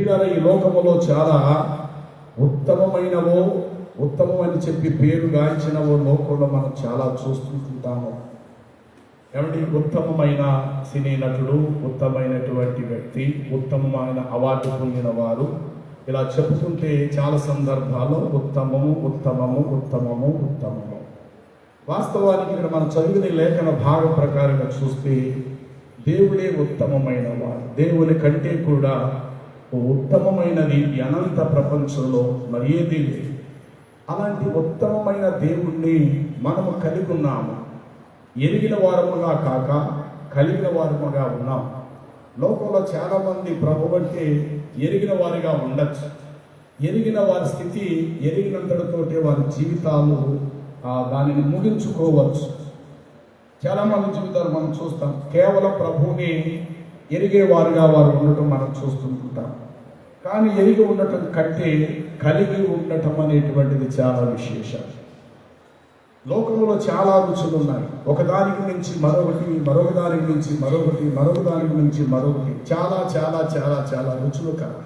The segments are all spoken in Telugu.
ప్రియులారా, ఈ లోకములో చాలా ఉత్తమమైనవో ఉత్తమమని చెప్పి పేరు గాంచినవో లోకంలో మనం చాలా చూస్తుంటాము. ఏమంటే ఉత్తమమైన సినీ నటుడు, ఉత్తమమైనటువంటి వ్యక్తి, ఉత్తమమైన అవార్డు పొందిన వారు, ఇలా చెప్పుకుంటే చాలా సందర్భాల్లో ఉత్తమము ఉత్తమము ఉత్తమము ఉత్తమము. వాస్తవానికి ఇక్కడ మనం చదివిన లేఖన భాగం ప్రకారంగా చూస్తే దేవుడే ఉత్తమమైన వాడు. దేవుని కంటే కూడా ఉత్తమమైనది అనంత ప్రపంచంలో మరి ఏది లేదు. అలాంటి ఉత్తమమైన దేవుణ్ణి మనము కలిగి ఉన్నాము. ఎరిగిన వారముగా కాక కలిగిన వారముగా ఉన్నాం. లోకంలో చాలామంది ప్రభు అంటే ఎరిగిన వారిగా ఉండొచ్చు. ఎరిగిన వారి స్థితి ఎరిగినంతటితోటే వారి జీవితాలు దానిని ముగించుకోవచ్చు. చాలామంది జీవితాలు మనం చూస్తాం, కేవలం ప్రభువుని ఎరిగేవారుగా వారు ఉండటం మనం చూస్తుంటాం. కానీ ఎరిగి ఉండటం కంటే కలిగి ఉండటం అనేటువంటిది చాలా విశేషం. లోకంలో చాలా రుచులు ఉన్నాయి. ఒకదానికి నుంచి మరొకటి, మరొక దానికి నుంచి మరొకటి, మరొక దానికి నుంచి మరొకటి, చాలా చాలా చాలా చాలా రుచులు కాదు.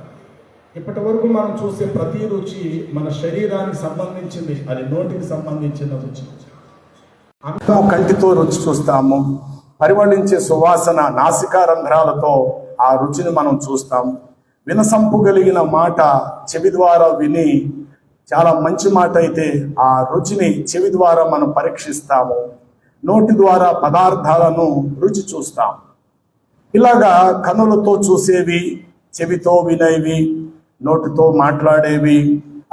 ఇప్పటి వరకు మనం చూసే ప్రతి రుచి మన శరీరానికి సంబంధించింది, అది నోటికి సంబంధించిన రుచి. అంతా కంటితో రుచి చూస్తాము, పరిమళించే సువాసన నాసికా రంధ్రాలతో ఆ రుచిని మనం చూస్తాం. వినసంపు కలిగిన మాట చెవి ద్వారా విని, చాలా మంచి మాట అయితే ఆ రుచిని చెవి ద్వారా మనం పరీక్షిస్తాము. నోటి ద్వారా పదార్థాలను రుచి చూస్తాం. ఇలాగా కన్నులతో చూసేవి, చెవితో వినేవి, నోటితో మాట్లాడేవి,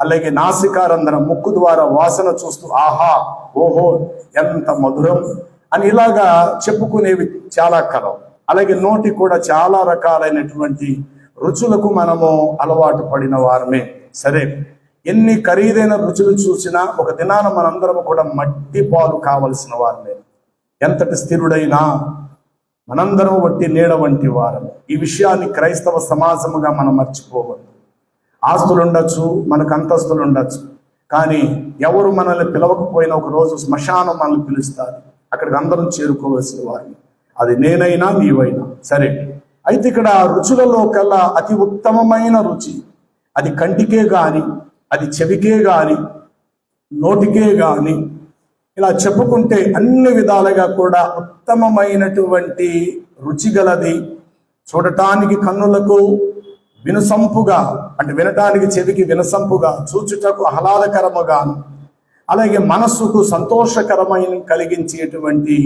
అలాగే నాసికారంధ్రం ముక్కు ద్వారా వాసన చూస్తూ ఆహా ఓహో ఎంత మధురం అని ఇలాగా చెప్పుకునేవి చాలా కలం. అలాగే నోటి కూడా చాలా రకాలైనటువంటి రుచులకు మనము అలవాటు పడిన వారమే. సరే, ఎన్ని ఖరీదైన రుచులు చూసినా ఒక దినాన మనందరము కూడా మట్టి పాలు కావలసిన వారమే. ఎంతటి స్థిరుడైనా మనందరం వట్టి నీడ వంటి వారము. ఈ విషయాన్ని క్రైస్తవ సమాజముగా మనం మర్చిపోవద్దు. ఆస్తులు ఉండొచ్చు, మనకు అంతస్తులు ఉండొచ్చు, కానీ ఎవరు మనల్ని పిలవకపోయినా ఒక రోజు శ్మశానం మనల్ని పిలుస్తారు. అక్కడికి అందరం చేరుకోవలసిన వారిని, అది నేనైనా నీవైనా సరే. అయితే ఇక్కడ రుచులలో కల్లా అతి ఉత్తమమైన రుచి, అది కంటికే గాని, అది చెవికే గాని, నోటికే గాని, ఇలా చెప్పుకుంటే అన్ని విధాలుగా కూడా ఉత్తమమైనటువంటి రుచి గలది. చూడటానికి కన్నులకు వినసంపుగా, అంటే వినటానికి చెవికి వినసంపుగా, చూచుటకు ఆహ్లాదకరముగాను, అలాగే మనస్సుకు సంతోషకరమైన కలిగించేటువంటి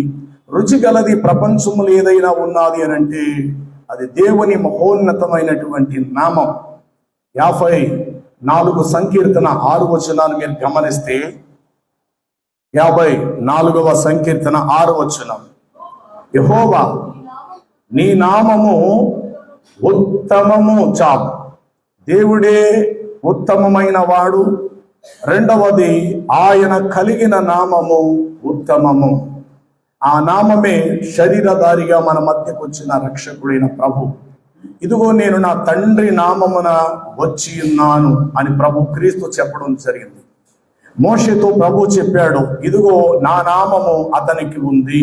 రుచి గలది ప్రపంచములు ఏదైనా ఉన్నది అని అంటే అది దేవుని మహోన్నతమైనటువంటి నామం. 54 సంకీర్తన 6 వచనాన్ని మీరు గమనిస్తే, 54వ సంకీర్తన 6 వచనం, యెహోవా నీ నామము ఉత్తమము చాలు. దేవుడే ఉత్తమమైన వాడు. రెండవది ఆయన కలిగిన నామము ఉత్తమము. ఆ నామమే శరీరధారిగా మన మధ్యకు వచ్చిన రక్షకుడైన ప్రభు. ఇదిగో నేను నా తండ్రి నామమున వచ్చి ఉన్నాను అని ప్రభు క్రీస్తు చెప్పడం జరిగింది. మోషేతో ప్రభు చెప్పాడు, ఇదిగో నా నామము అతనికి ఉంది,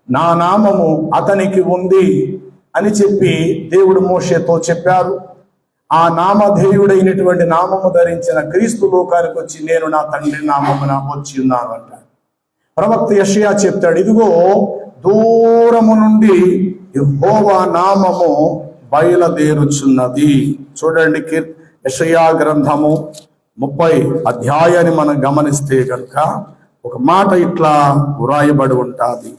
నా నామము అతనికి ఉంది అని చెప్పి దేవుడు మోషేతో చెప్పారు. ఆ నామధేయుడైనటువంటి నామము ధరించిన క్రీస్తు లోకానికి వచ్చి నేను నా తండ్రి నామమున వచ్చి ఉన్నాను అంటాడు. ప్రవక్త యెషయా చెప్తాడు, ఇదిగో దూరము నుండి యెహోవా నామము బయలుదేరుచున్నది. చూడండి, యెషయా గ్రంథము 30 అధ్యాయాన్ని మనం గమనిస్తే కనుక ఒక మాట ఇట్లా వ్రాయబడి ఉంటుంది.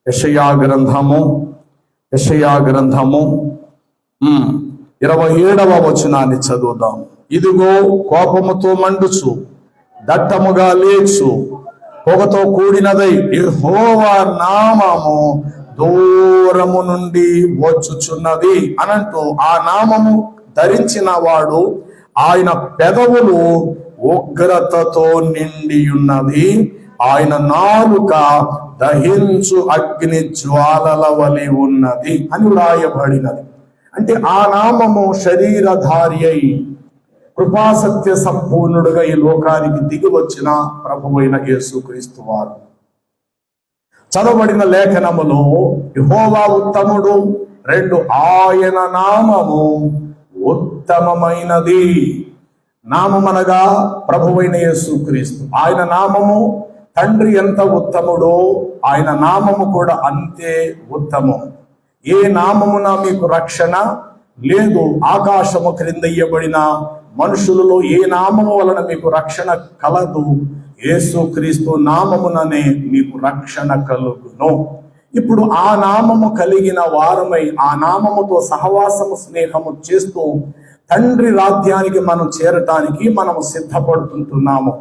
యెషయా గ్రంథము 27వ వచనాన్ని చదువుదాం. ఇదిగో కోపముతో మండుచు, దట్టముగా లేచు, పొగతో కూడినదై యెహోవా నామము దూరము నుండి వచ్చుచున్నది అనంటూ ఆ నామము ధరించిన వాడు ఆయన పెదవులు ఉగ్రతతో నిండి ఉన్నది, ఆయన నాలుక దహించు అగ్ని జ్వాలల వలె ఉన్నది అని వ్రాయబడినది. అంటే ఆ నామము శరీరధారి అయి కృపాసత్య సంపూర్ణుడుగా ఈ లోకానికి దిగి వచ్చిన ప్రభువైన యేసుక్రీస్తు వారు. చదవబడిన లేఖనములో యెహోవా ఉత్తముడు, 2 ఆయన నామము ఉత్తమమైనది. నామమనగా ప్రభువైన యేసుక్రీస్తు. ఆయన నామము తండ్రి ఎంత ఉత్తముడో ఆయన నామము కూడా అంతే ఉత్తమం. ఏ నామమున మీకు రక్షణ లేదు? ఆకాశము క్రింద ఇయ్యబడిన మనుషులలో ఏ నామము వలన మీకు రక్షణ కలదు? యేసుక్రీస్తు నామముననే మీకు రక్షణ కలుగును. ఇప్పుడు ఆ నామము కలిగిన వారమై ఆ నామముతో సహవాసము స్నేహము చేస్తూ తండ్రి రాజ్యానికి మనం చేరటానికి మనము సిద్ధపడుతుంటున్నాము.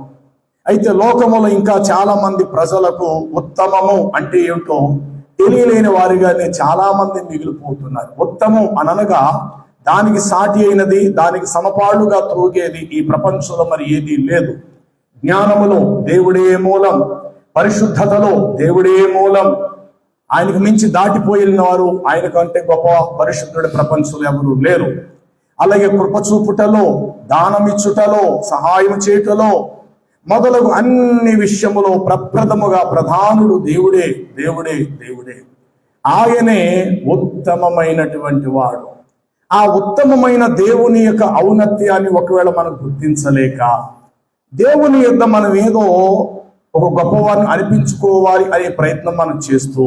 అయితే లోకములో ఇంకా చాలా మంది ప్రజలకు ఉత్తమము అంటే ఏమిటో తెలియలేని వారిగానే చాలా మంది మిగిలిపోతున్నారు. ఉత్తమం అనగా దానికి సాటి అయినది, దానికి సమపాడుగా త్రోగేది ఈ ప్రపంచంలో మరి ఏదీ లేదు. జ్ఞానములో దేవుడే మూలం, పరిశుద్ధతలో దేవుడే మూలం. ఆయనకు మించి దాటిపోయిన వారు, ఆయన కంటే గొప్ప పరిశుద్ధుడి ప్రపంచంలో ఎవరు లేరు. అలాగే కృపచూపుటలో, దానమిచ్చుటలో, సహాయం చేయుటలో మొదలగు అన్ని విషయములో ప్రప్రథముగా ప్రధానుడు దేవుడే, దేవుడే, దేవుడే. ఆయనే ఉత్తమమైనటువంటి వాడు. ఆ ఉత్తమమైన దేవుని యొక్క ఔన్నత్యాన్ని ఒకవేళ మనం గుర్తించలేక దేవుని యొక్క మనం ఏదో ఒక గొప్పవారిని అనిపించుకోవాలి అనే ప్రయత్నం మనం చేస్తూ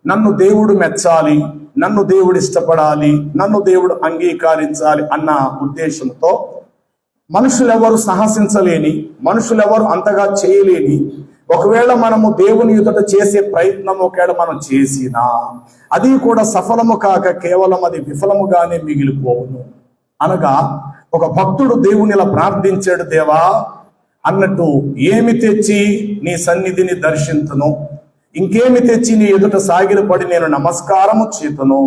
నన్ను దేవుడు మెచ్చాలి, నన్ను దేవుడు ఇష్టపడాలి, నన్ను దేవుడు అంగీకరించాలి అన్న ఉద్దేశంతో మనుషులెవరు సాహసించలేని, మనుషులెవరు అంతగా చేయలేని ఒకవేళ మనము దేవుని ఎదుట చేసే ప్రయత్నం ఒకవేళ మనం చేసినా అది కూడా సఫలము కాక కేవలం అది విఫలముగానే మిగిలిపోవును. అనగా ఒక భక్తుడు దేవుని ఇలా ప్రార్థించాడు, దేవా అన్నట్టు ఏమి తెచ్చి నీ సన్నిధిని దర్శించును, ఇంకేమి తెచ్చి నీ ఎదుట సాగిలపడి నేను నమస్కారము చేతును,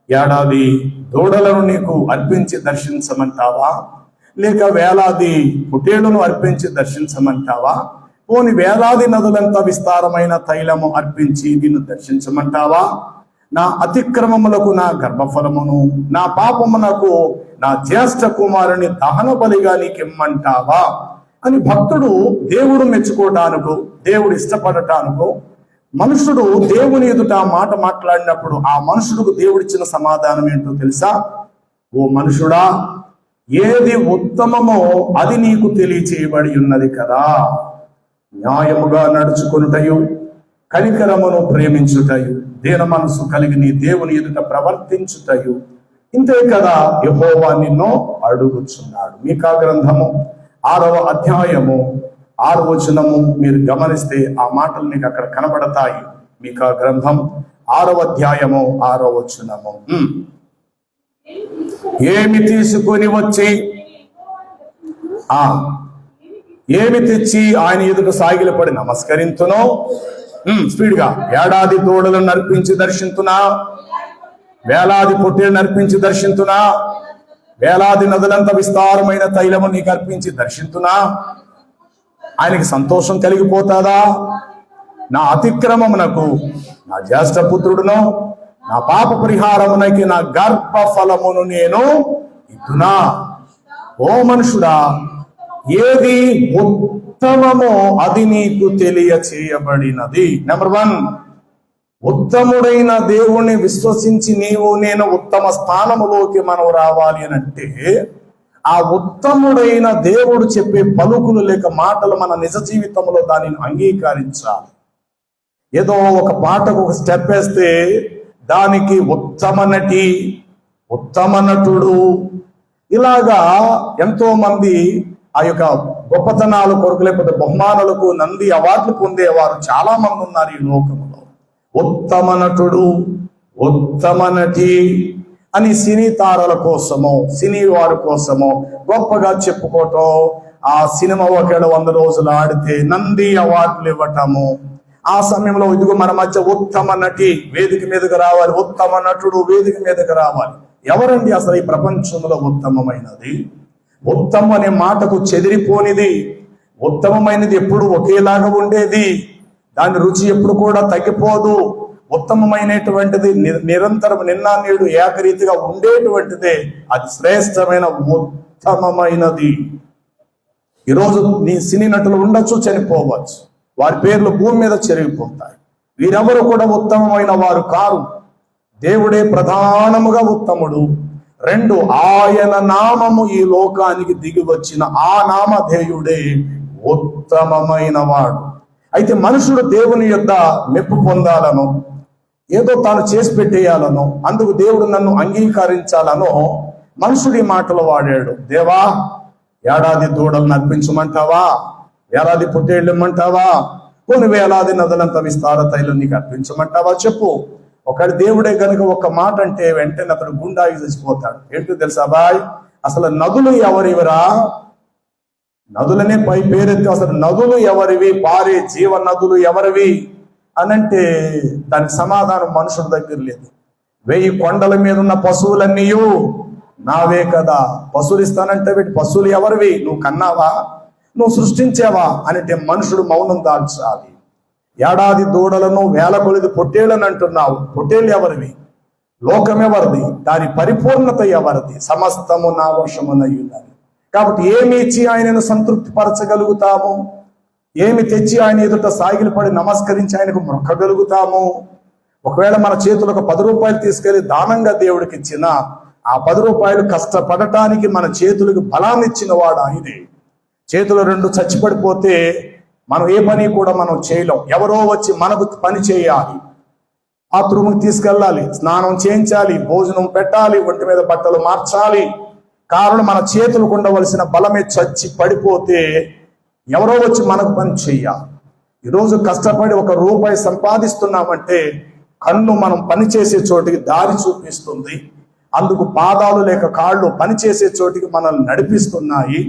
ఏడాది దూడలను నీకు అర్పించి దర్శించమంటావా, లేక వేలాది పొట్టేళ్లను అర్పించి దర్శించమంటావా, పోని వేలాది నదులంతా విస్తారమైన తైలము అర్పించి నిన్ను దర్శించమంటావా, నా అతిక్రమములకు నా గర్భఫలమును, నా పాపమునకు నా జ్యేష్ఠ కుమారుని దహన బలిగా నీకిమ్మంటావా అని భక్తుడు దేవుడు మెచ్చుకోవటానికి, దేవుడు ఇష్టపడటానికి మనుషుడు దేవుని ఎదుట మాట మాట్లాడినప్పుడు ఆ మనుషుడికి దేవుడిచ్చిన సమాధానం ఏంటో తెలుసా? ఓ మనుషుడా, ఏది ఉత్తమమో అది నీకు తెలియచేయబడి ఉన్నది కదా. న్యాయముగా నడుచుకొనుటయు, కనికరమును ప్రేమించుటయు, దీన మనసు కలిగి నీ దేవుని ఎదుట ప్రవర్తించుటయు, ఇంతే కదా యెహోవా నిన్ను అడుగుచున్నాడు. మీకా గ్రంథము 6వ అధ్యాయము 6వ వచనము మీరు గమనిస్తే ఆ మాటలు మీకు అక్కడ కనబడతాయి. మీకా గ్రంథం 6వ అధ్యాయము 6వ వచనము. ఏమి తీసుకొని వచ్చి ఏమి తెచ్చి ఆయన ఎదుట సాగిలపడి నమస్కరించును, స్పీడ్గా ఏడాది దూడలను నర్పించి దర్శించునా, వేలాది పొట్టేలు నర్పించి దర్శించునా, వేలాది నదులంత విస్తారమైన తైలము నీకు అర్పించి దర్శించునా, ఆయనకి సంతోషం కలిగిపోతాదా? నా అతిక్రమమునకు నా జ్యేష్ఠ పుత్రుడును, నా పాప పరిహారమునకి నా గర్భ ఫలమును నేను ఇద్దునా. ఓ మనుషుడా, ఏది ఉత్తమమో అది నీకు తెలియచేయబడినది. నెంబర్ 1, ఉత్తముడైన దేవుణ్ణి విశ్వసించి నీవు నేను ఉత్తమ స్థానములోకి మనం రావాలి అని అంటే ఆ ఉత్తముడైన దేవుడు చెప్పే పలుకులు లేక మాటలు మన నిజ జీవితంలో దానిని అంగీకరించాలి. ఏదో ఒక పాటకు ఒక స్టెప్ వేస్తే దానికి ఉత్తమ నటి, ఉత్తమ నటుడు, ఇలాగా ఎంతో మంది ఆ యొక్క గొప్పతనాల కొరకు లేకపోతే బహుమానాలకు నంది అవార్డులు పొందేవారు చాలా మంది ఉన్నారు ఈ లోకంలో. ఉత్తమ నటుడు, ఉత్తమ నటి అని సినీ తారల కోసమో సినీ వారి కోసమో గొప్పగా చెప్పుకోవటం, ఆ సినిమా ఒకవేళ 100 రోజులు ఆడితే నంది అవార్డులు ఇవ్వటము, ఆ సమయంలో ఇదిగో మన మధ్య ఉత్తమ నటి వేదిక మీదకి రావాలి, ఉత్తమ నటుడు వేదిక మీదకి రావాలి. ఎవరండి అసలు ఈ ప్రపంచంలో ఉత్తమమైనది? ఉత్తమం అనే మాటకు చెదిరిపోనిది, ఉత్తమమైనది ఎప్పుడు ఒకేలాగా ఉండేది, దాని రుచి ఎప్పుడు కూడా తగ్గిపోదు. ఉత్తమమైనటువంటిది నిరంతరం నిన్న నేడు ఏకరీతిగా ఉండేటువంటిదే, అది శ్రేష్టమైన ఉత్తమమైనది. ఈరోజు నీ సినీ నటులు ఉండొచ్చు, చనిపోవచ్చు, వారి పేర్లు భూమి మీద చెరిగిపోతాయి. వీరెవరు కూడా ఉత్తమమైన వారు కారు. దేవుడే ప్రధానముగా ఉత్తముడు. 2, ఆయన నామము ఈ లోకానికి దిగి వచ్చిన ఆ నామధేయుడే ఉత్తమమైన వాడు. అయితే మనుషుడు దేవుని యొద్ద మెప్పు పొందాలను, ఏదో తాను చేసి పెట్టేయాలను, అందుకు దేవుడు నన్ను అంగీకరించాలను మనుషుడి మాటలు వాడాడు. దేవా, ఏడాది దూడలను అర్పించమంటావా? వేలాది పొట్టేళ్ళు ఇమ్మంటావా? కొన్ని వేలాది నదులంత విస్తార తైలం నీకు అర్పించమంటావా? చెప్పు. ఒకటి దేవుడే కనుక ఒక మాట అంటే వెంటనే అతడు గుండాగి చచ్చిపోతాడు. ఏంటో తెలుసా బాయ్, అసలు నదులు ఎవరివిరా? నదులనే పై పేరెత్తి అసలు నదులు ఎవరివి, పారే జీవ నదులు ఎవరివి అనంటే దానికి సమాధానం మనుషుల దగ్గర లేదు. 1000 కొండల మీద ఉన్న పశువులన్నీ నావే కదా. పశువులు ఇస్తానంటే వీటి పశువులు ఎవరివి? నువ్వు కన్నావా? నువ్వు సృష్టించావా? అంటే మనుషుడు మౌనం దాల్చాలి. ఏడాది దూడలను, వేల కొలిది పొట్టేళ్ళని అంటున్నావు. పొట్టేళ్ళు ఎవరివి? లోకం ఎవరిది? దాని పరిపూర్ణత ఎవరిది? సమస్తము నా వశమునయ్యున్నది. కాబట్టి ఏమి ఇచ్చి ఆయనను సంతృప్తి పరచగలుగుతాము? ఏమి తెచ్చి ఆయన ఎదుట సాగిలపడి నమస్కరించి ఆయనకు మొక్కగలుగుతాము? ఒకవేళ మన చేతులు ఒక 10 రూపాయలు తీసుకెళ్లి దానంగా దేవుడికి ఇచ్చిన ఆ 10 రూపాయలు కష్టపడటానికి మన చేతులకు బలాన్ని ఇచ్చిన వాడు ఆయనే. చేతులు 2 చచ్చిపడిపోతే మనం ఏ పని కూడా మనం చేయలేం. ఎవరో వచ్చి మనకు పని చేయాలి. బాత్రూమ్కి తీసుకెళ్ళాలి, స్నానం చేయించాలి, భోజనం పెట్టాలి, ఒంటి మీద బట్టలు మార్చాలి. కారణం మన చేతులకు ఉండవలసిన బలమే చచ్చి పడిపోతే ఎవరో వచ్చి మనకు పని చెయ్యాలి. ఈరోజు కష్టపడి 1 రూపాయి సంపాదిస్తున్నామంటే కన్ను మనం పని చేసే చోటికి దారి చూపిస్తుంది. అందుకు పాదాలు లేక కాళ్ళు పనిచేసే చోటికి మనల్ని నడిపిస్తున్నాయి.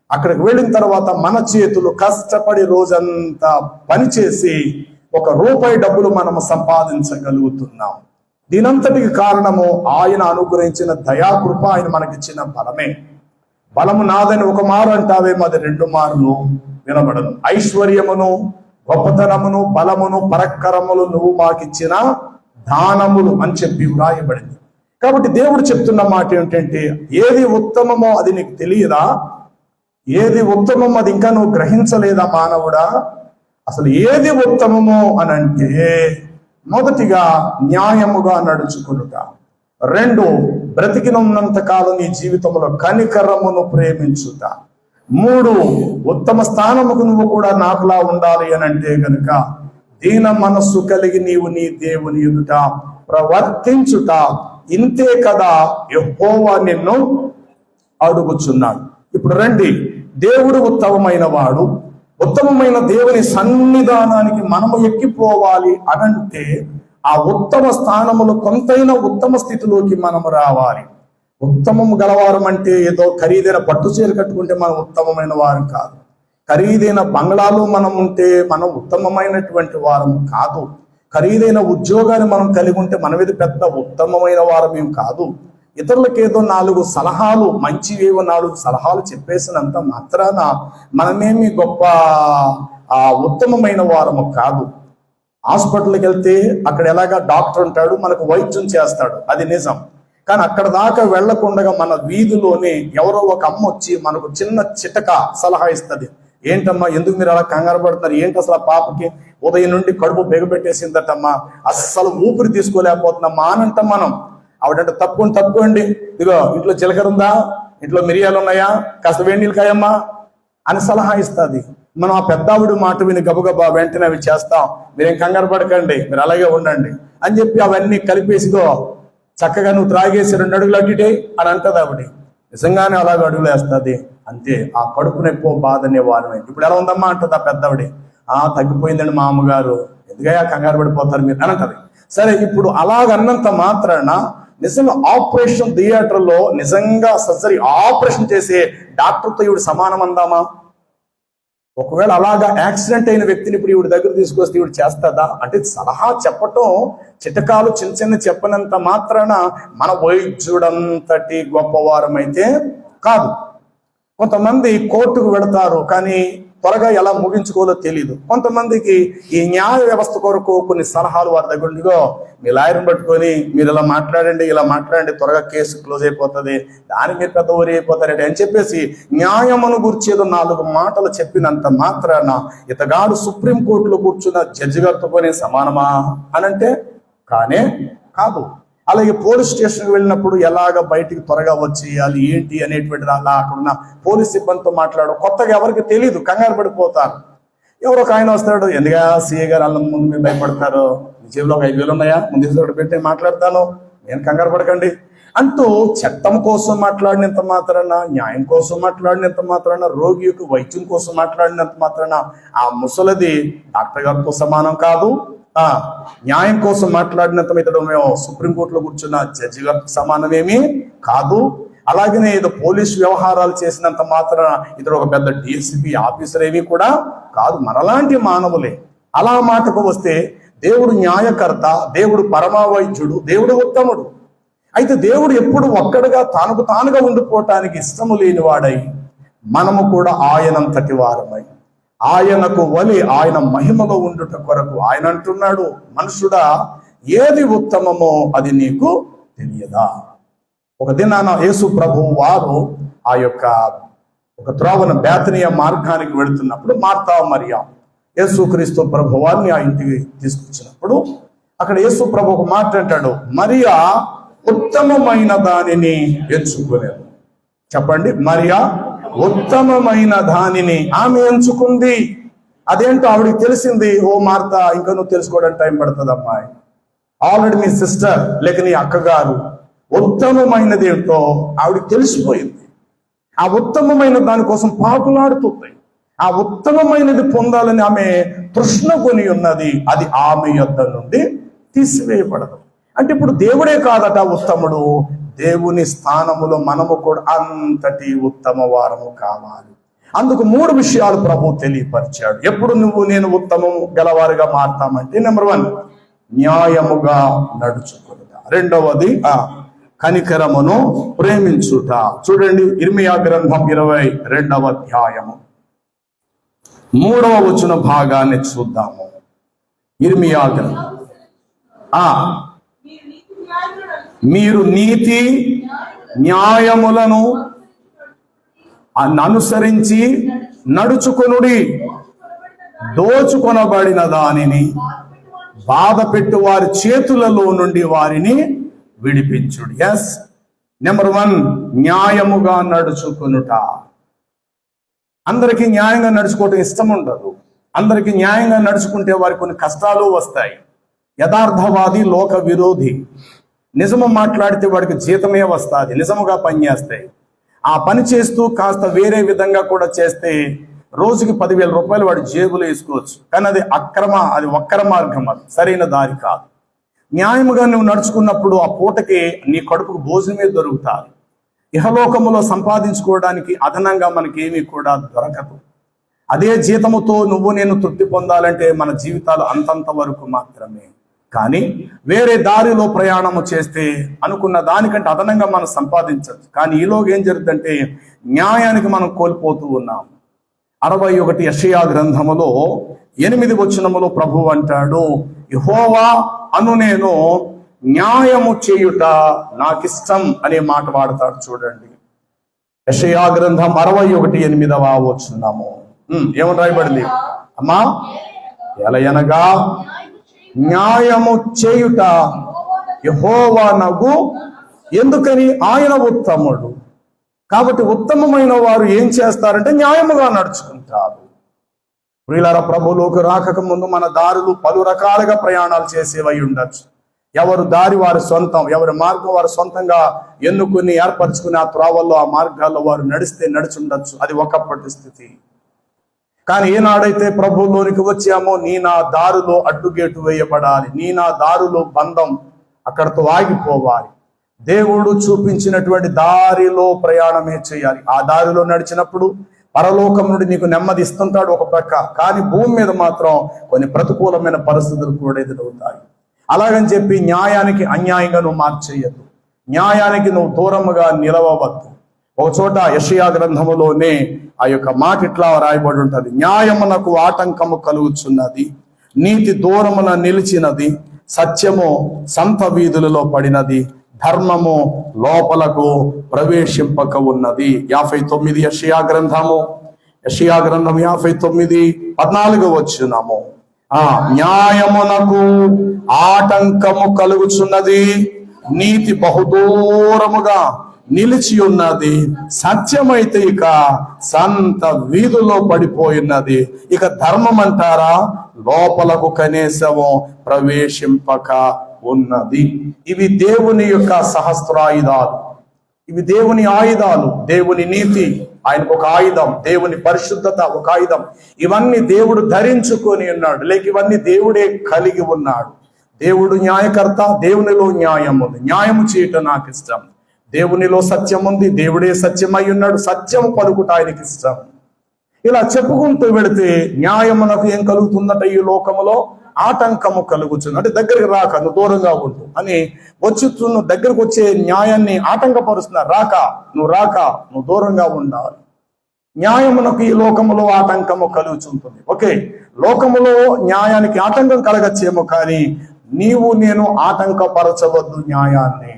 అక్కడికి వెళ్ళిన తర్వాత మన చేతులు కష్టపడి రోజంతా పనిచేసి 1 రూపాయి డబ్బులు మనము సంపాదించగలుగుతున్నాం. దీనంతటికి కారణము ఆయన అనుగ్రహించిన దయాకృప, ఆయన మనకిచ్చిన బలమే. బలము నాదని 1 మారు అంటావేమో, అది 2 మార్లు వినబడను. ఐశ్వర్యమును, గొప్పతనమును, బలమును, పరక్కరములు నువ్వు మాకిచ్చిన దానములు అని చెప్పి వ్రాయబడింది. కాబట్టి దేవుడు చెప్తున్న మాట ఏంటంటే, ఏది ఉత్తమమో అది నీకు తెలియదా? ఏది ఉత్తమమో అది ఇంకా నువ్వు గ్రహించలేదా మానవుడా? అసలు ఏది ఉత్తమమో అని అంటే, మొదటిగా న్యాయముగా నడుచుకునుట. 2, బ్రతికినంత కాలం నీ జీవితంలో కనికరమును ప్రేమించుట. 3, ఉత్తమ స్థానముకు నువ్వు కూడా నాకులా ఉండాలి అని అంటే గనుక దీన మనస్సు కలిగి నీవు నీ దేవుని ఎదుట ప్రవర్తించుట. ఇంతే కదా యెహోవా నిన్ను అడుగుచున్నాడు. ఇప్పుడు రండి, దేవుడు ఉత్తమమైన వాడు. ఉత్తమమైన దేవుని సన్నిధానానికి మనము ఎక్కిపోవాలి అనంటే ఆ ఉత్తమ స్థానములు కొంతైనా ఉత్తమ స్థితిలోకి మనము రావాలి. ఉత్తమము గలవారం అంటే ఏదో ఖరీదైన పట్టు చీర కట్టుకుంటే మనం ఉత్తమమైన వారం కాదు. ఖరీదైన బంగ్లాలో మనం ఉంటే మనం ఉత్తమమైనటువంటి వారం కాదు. ఖరీదైన ఉద్యోగాన్ని మనం కలిగి ఉంటే మన మీద పెద్ద ఉత్తమమైన వారం ఏం కాదు. ఇతరులకు ఏదో 4 సలహాలు, మంచివేవో 4 సలహాలు చెప్పేసినంత మాత్రాన మనమేమి గొప్ప ఉత్తమమైన వారము కాదు. హాస్పిటల్కి వెళ్తే అక్కడ ఎలాగా డాక్టర్ ఉంటాడు, మనకు వైద్యం చేస్తాడు, అది నిజం. కానీ అక్కడ దాకా వెళ్లకుండా మన వీధిలోనే ఎవరో ఒక అమ్మ వచ్చి మనకు చిన్న చిటక సలహా ఇస్తుంది. ఏంటమ్మా, ఎందుకు మీరు అలా కంగారు పడుతున్నారు? ఏంటి అసలు ఆ పాపకి ఉదయం నుండి కడుపు బెగబెట్టేసిందటమ్మా, అస్సలు ఊపిరి తీసుకోలేకపోతున్నామ్మా అని అంటాం మనం. ఆవిడంటే తప్పుకోండి, ఇదిగో ఇంట్లో జీలకర్ర ఉందా, ఇంట్లో మిరియాలు ఉన్నాయా, కాస్త వేడి నీళ్ళు కాయమ్మా అని సలహా ఇస్తుంది. మనం ఆ పెద్దావిడ మాట విని గబగబా వెంటనే అవి చేస్తాం. మీరేం కంగారు పడకండి, మీరు అలాగే ఉండండి అని చెప్పి అవన్నీ కలిపేసిగో చక్కగా నువ్వు త్రాగేసి 2 అడుగులు అడ్డిటే అని అంటది ఆవిడ. నిజంగానే అలాగే అడుగులు వేస్తుంది. అంతే, ఆ కడుపు నొప్పో బాధనే వారమే. ఇప్పుడు ఎలా ఉందమ్మా అంటుంది ఆ పెద్దవిడి. తగ్గిపోయిందండి మా అమ్మగారు. ఎందుకయ్యా కంగారు పడిపోతారు మీరు అని అంటది. సరే, ఇప్పుడు అలాగన్నంత మాత్రాన నిజంగా ఆపరేషన్ థియేటర్లో నిజంగా సర్జరీ ఆపరేషన్ చేసే డాక్టర్తో ఈవిడ సమానం అందామా? ఒకవేళ అలాగా యాక్సిడెంట్ అయిన వ్యక్తిని ఇప్పుడు ఈవిడ దగ్గర తీసుకొస్తే ఈవిడ చేస్తుందా? అంటే సలహా చెప్పటం, చిటకాలు చిన్న చెప్పనంత మాత్రాన మన వైద్యుడంతటి గొప్పవారం అయితే కాదు. కొంతమంది కోర్టుకు వెళతారు, కానీ త్వరగా ఎలా ముగించుకోవాలో తెలియదు. కొంతమందికి ఈ న్యాయ వ్యవస్థ కొరకు కొన్ని సలహాలు వారి దగ్గర ఉండిగో, మీ లాయర్ని పట్టుకొని మీరు ఇలా మాట్లాడండి, త్వరగా కేసు క్లోజ్ అయిపోతుంది, దానికి మీరు పెద్ద ఊరి అయిపోతారండి అని చెప్పేసి న్యాయమును గుర్చేదో 4 మాటలు చెప్పినంత మాత్రాన ఇతగాడు సుప్రీంకోర్టులో కూర్చున్న జడ్జి గారితో సమానమా అనంటే కానే కాదు. అలాగే పోలీస్ స్టేషన్కి వెళ్ళినప్పుడు ఎలాగ బయటికి త్వరగా వచ్చేయాలి ఏంటి అనేటువంటి అలా అక్కడ ఉన్న పోలీస్ సిబ్బందితో మాట్లాడు. కొత్తగా ఎవరికి తెలియదు, కంగారు పడిపోతారు. ఎవరో ఒక ఆయన వస్తాడు, ఎందుగా సీఏ గారు అన్న ముందు మీరు భయపడతారు, మీ జేబులో ఒక 5,000 ఉన్నాయా, ముందు పెట్టి మాట్లాడతాను, నేను కంగారు పడకండి అంటూ చట్టం కోసం మాట్లాడినంత మాత్రాన, న్యాయం కోసం మాట్లాడినంత మాత్రాన, రోగి యొక్క వైద్యం కోసం మాట్లాడినంత మాత్రాన ఆ ముసలిది డాక్టర్ గారితో సమానం కాదు. న్యాయం కోసం మాట్లాడినంత ఇతడు మేము సుప్రీంకోర్టులో కూర్చున్న జడ్జి గారితో సమానమేమీ కాదు. అలాగనే ఏదో పోలీసు వ్యవహారాలు చేసినంత మాత్రాన ఇతడు ఒక పెద్ద డిఎస్పీ ఆఫీసర్ ఏమీ కూడా కాదు, మనలాంటి మానవులే. అలా మాటకు వస్తే దేవుడు న్యాయకర్త, దేవుడు పరమవైద్యుడు, దేవుడు ఉత్తముడు. అయితే దేవుడు ఎప్పుడు ఒక్కడుగా తానుకు తానుగా ఉండిపోవటానికి ఇష్టము లేనివాడై, మనము కూడా ఆయనంతటి వారమై ఆయనకు వలి ఆయన మహిమలో ఉండుట కొరకు ఆయన అంటున్నాడు, మనుషుడా ఏది ఉత్తమమో అది నీకు తెలియదా. ఒక దినాన యేసు ప్రభువు వారు ఆ యొక్క ఒక త్రోవన బేతనీయ మార్గానికి వెళుతున్నప్పుడు మార్తా మరియా యేసుక్రీస్తు ప్రభువాన్ని ఆ ఇంటికి తీసుకొచ్చినప్పుడు అక్కడ యేసు ప్రభు ఒక మాట అంటాడు, మరియా ఉత్తమమైన దానిని ఎంచుకోలేదు. చెప్పండి, మరియా ఉత్తమమైన దానిని ఆమె ఎంచుకుంది. అదేంటో ఆవిడికి తెలిసింది. ఓ మార్తా, ఇంకా నువ్వు తెలుసుకోవడానికి టైం పడుతుంది అమ్మాయి, ఆల్రెడీ మీ సిస్టర్ లేక నీ అక్కగారు ఉత్తమమైనది ఏంటో ఆవిడికి తెలిసిపోయింది. ఆ ఉత్తమమైన దానికోసం పాకులాడుతుంది. ఆ ఉత్తమమైనది పొందాలని ఆమె తృష్ణ కొని ఉన్నది. అది ఆమె యొద్ద నుండి తీసివేయబడదు. అంటే ఇప్పుడు దేవుడే కాదట ఉత్తముడు, దేవుని స్థానములో మనము కూడా అంతటి ఉత్తమ వారము కావాలి. అందుకు 3 విషయాలు ప్రభు తెలియపరిచాడు. ఎప్పుడు నువ్వు నేను ఉత్తమము గలవారుగా మారుతామంటే, నెంబర్ 1 న్యాయముగా నడుచుకుంట, రెండవది కనికరమును ప్రేమించుట. చూడండి, ఇర్మియా గ్రంథం 22వ అధ్యాయము 3వ వచన భాగాన్ని చూద్దాము. ఇర్మియా గ్రంథం, మీరు నీతి న్యాయములను అనుసరించి నడుచుకొనుడి, దోచుకొనబడిన దానిని బాధ పెట్టు వారి చేతులలో నుండి వారిని విడిపించుడి. Yes, number 1 న్యాయముగా నడుచుకొనుట. అందరికీ న్యాయంగా నడుచుకోవటం ఇష్టం ఉండదు. అందరికీ న్యాయంగా నడుచుకుంటే వారికి కొన్ని కష్టాలు వస్తాయి. యథార్థవాది లోక విరోధి. నిజము మాట్లాడితే వాడికి జీతమే వస్తుంది, నిజముగా పనిచేస్తాయి. ఆ పని చేస్తూ కాస్త వేరే విధంగా కూడా చేస్తే రోజుకి 10,000 రూపాయలు వాడి జేబులో వేసుకోవచ్చు. కానీ అది అది వక్ర మార్గం, అది సరైన దారి కాదు. న్యాయముగా నువ్వు నడుచుకున్నప్పుడు ఆ పూటకి నీ కడుపుకు భోజనమే దొరుకుతాయి. ఇహలోకములో సంపాదించుకోవడానికి అదనంగా మనకేమీ కూడా దొరకదు. అదే జీతముతో నువ్వు నేను తృప్తి పొందాలంటే మన జీవితాలు అంతంత వరకు మాత్రమే. కానీ వేరే దారిలో ప్రయాణము చేస్తే అనుకున్న దానికంటే అదనంగా మనం సంపాదించవచ్చు. కానీ ఈలోగా ఏం జరుగుతుందంటే న్యాయానికి మనం కోల్పోతూ ఉన్నాం. 61 యెషయా గ్రంథములో 8వ వచనములో ప్రభువు అంటాడు, యెహోవా అను నేను న్యాయము చేయుట నాకిష్టం అనే మాట వాడతాడు. చూడండి, యెషయా గ్రంథం 61:8వ వచనము ఏమని రాయబడింది అమ్మా? ఎలయనగా న్యాయము చేయుట యెహోవా నగు, ఎందుకని? ఆయన ఉత్తముడు. కాబట్టి ఉత్తమమైన వారు ఏం చేస్తారంటే న్యాయముగా నడుచుకుంటారు. ప్రియులారా, ప్రభువులోకి రాకక ముందు మన దారులు పలు రకాలుగా ప్రయాణాలు చేసేవై ఉండొచ్చు. ఎవరు దారి వారి సొంతం, ఎవరి మార్గం వారు సొంతంగా ఎన్నుకుని ఏర్పరచుకుని ఆ త్రోవల్లో ఆ మార్గాల్లో వారు నడిచి ఉండొచ్చు. అది ఒకప్పటి స్థితి. కానీ ఏనాడైతే ప్రభువులోనికి వచ్చామో నీ నా దారిలో అడ్డుగేటు వేయబడాలి, నీ నా దారిలో బంధం అక్కడతో ఆగిపోవాలి. దేవుడు చూపించినటువంటి దారిలో ప్రయాణమే చేయాలి. ఆ దారిలో నడిచినప్పుడు పరలోకం నుండి నీకు నెమ్మది ఇస్తుంటాడు ఒక ప్రక్క, కానీ భూమి మీద మాత్రం కొన్ని ప్రతికూలమైన పరిస్థితులు కూడా ఎదురవుతాయి. అలాగని చెప్పి న్యాయానికి అన్యాయంగా నువ్వు మార్చేయద్దు, న్యాయానికి నువ్వు దూరముగా నిలవవద్దు. ఒక చోట యెషయా గ్రంథములోనే ఆ యొక్క మాట ఇట్లా రాయబడి ఉంటది, న్యాయమునకు ఆటంకము కలుగుచున్నది, నీతి దూరమున నిలిచినది, సత్యము సంత వీధులలో పడినది, ధర్మము లోపలకు ప్రవేశింపక ఉన్నది. 59 యెషయా గ్రంథం 59:14 వచనము. న్యాయమునకు ఆటంకము కలుగుచున్నది, నీతి బహుదూరముగా నిలిచి ఉన్నది, సత్యమైతే ఇక సంత వీధుల్లో పడిపోయినది. ఇక ధర్మం అంటారా లోపలకు కనీసము ప్రవేశింపక ఉన్నది. ఇవి దేవుని యొక్క సహస్రాయుధాలు, ఇవి దేవుని ఆయుధాలు. దేవుని నీతి ఆయనకు ఒక ఆయుధం, దేవుని పరిశుద్ధత ఒక ఆయుధం. ఇవన్నీ దేవుడు ధరించుకొని ఉన్నాడు, లేక ఇవన్నీ దేవుడే కలిగి ఉన్నాడు. దేవుడు న్యాయకర్త, దేవునిలో న్యాయం ఉంది. న్యాయము చేయటం నాకు ఇష్టం. దేవునిలో సత్యం ఉంది, దేవుడే సత్యమై ఉన్నాడు. సత్యము పలుకుట ఆయనకి ఇష్టం. ఇలా చెప్పుకుంటూ వెళితే న్యాయమునకు ఏం కలుగుతుందట? ఈ లోకములో ఆటంకము కలుగుతుంది. అంటే దగ్గరికి రాక, నువ్వు దూరంగా ఉంటూ అని వచ్చుతున్న దగ్గరకు వచ్చే న్యాయాన్ని ఆటంకపరుస్తున్నారు. నువ్వు దూరంగా ఉండాలి. న్యాయమునకు ఈ లోకములో ఆటంకము కలుగుతుంటుంది. ఓకే, లోకములో న్యాయానికి ఆటంకం కలగచ్చేమో, కానీ నీవు నేను ఆటంకపరచవద్దు న్యాయాన్ని.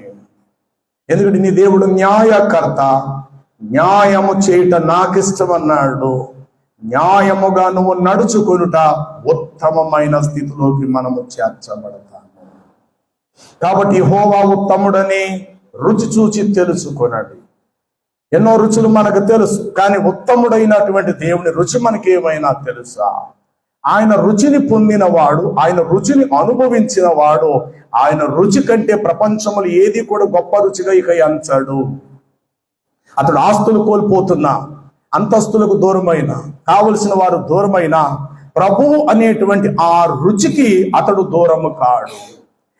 ఎందుకంటే నీ దేవుడు న్యాయకర్త. న్యాయము చేయట నాకు ఇష్టం అన్నాడు. న్యాయముగా నువ్వు నడుచుకొనుట ఉత్తమమైన స్థితిలోకి మనము చేర్చబడతాము. కాబట్టి యెహోవా ఉత్తముడని రుచి చూచి తెలుసుకొనండి. ఎన్నో రుచులు మనకు తెలుసు, కానీ ఉత్తముడైనటువంటి దేవుని రుచి మనకి ఏమైనా తెలుసా? ఆయన రుచిని పొందినవాడు, ఆయన రుచిని అనుభవించిన వాడు, ఆయన రుచి కంటే ప్రపంచములు ఏది కూడా గొప్ప రుచిగా ఇక ఎంచాడు. అతడు ఆస్తులు కోల్పోతున్నా, అంతస్తులకు దూరమైన, కావలసిన వారు దూరమైన, ప్రభువు అనేటువంటి ఆ రుచికి అతడు దూరము కాడు.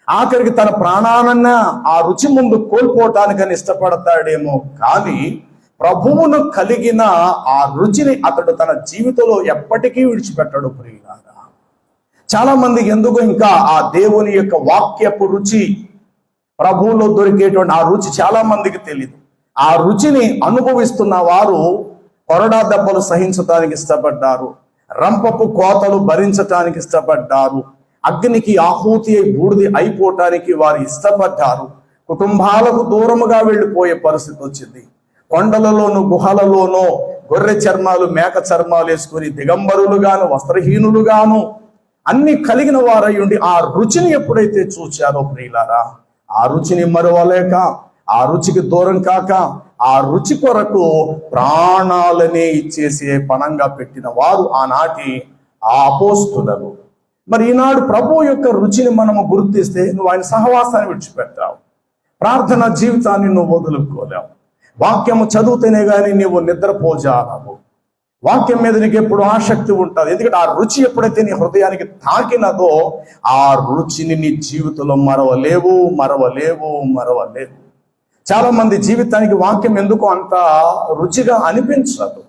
ఆఖరికి తన ప్రాణానన్న ఆ రుచి ముందు కోల్పోవటానికని ఇష్టపడతాడేమో, కానీ ప్రభువును కలిగిన ఆ రుచిని అతడు తన జీవితంలో ఎప్పటికీ విడిచిపెట్టాడు. ప్రియులారా, చాలా మందికి ఎందుకు ఇంకా ఆ దేవుని యొక్క వాక్యపు రుచి, ప్రభువులో దొరికేటువంటి ఆ రుచి చాలా మందికి తెలియదు. ఆ రుచిని అనుభవిస్తున్న వారు కొరడా దెబ్బలు సహించటానికి ఇష్టపడ్డారు, రంపపు కోతలు భరించటానికి ఇష్టపడ్డారు, అగ్నికి ఆహూతి బూడిది అయిపోవటానికి వారు ఇష్టపడ్డారు. కుటుంబాలకు దూరముగా వెళ్ళిపోయే పరిస్థితి వచ్చింది. కొండలలోను గుహలలోనూ గొర్రె చర్మాలు మేక చర్మాలు వేసుకుని దిగంబరులుగాను వస్త్రహీనులుగాను అన్ని కలిగిన వారయ్యుండి ఆ రుచిని ఎప్పుడైతే చూచారో ప్రియులారా, ఆ రుచిని మరవలేక, ఆ రుచికి దూరం కాక, ఆ రుచి కొరకు ప్రాణాలనే ఇచ్చేసే పణంగా పెట్టిన వారు ఆనాటి ఆ అపోస్తులు. మరి ఈనాడు ప్రభు యొక్క రుచిని మనము గుర్తిస్తే నువ్వు ఆయన సహవాసాన్ని విడిచిపెట్టావు, ప్రార్థన జీవితాన్ని నువ్వు వదులుకోలేవు, వాక్యము చదువుతేనే కానీ నీవు నిద్రపోజాలవు. వాక్యం మీద నీకు ఎప్పుడు ఆసక్తి ఉంటుంది. ఎందుకంటే ఆ రుచి ఎప్పుడైతే నీ హృదయానికి తాకినదో ఆ రుచిని నీ జీవితంలో మరవలేవు. చాలా మంది జీవితానికి వాక్యం ఎందుకు అంత రుచిగా అనిపించదు.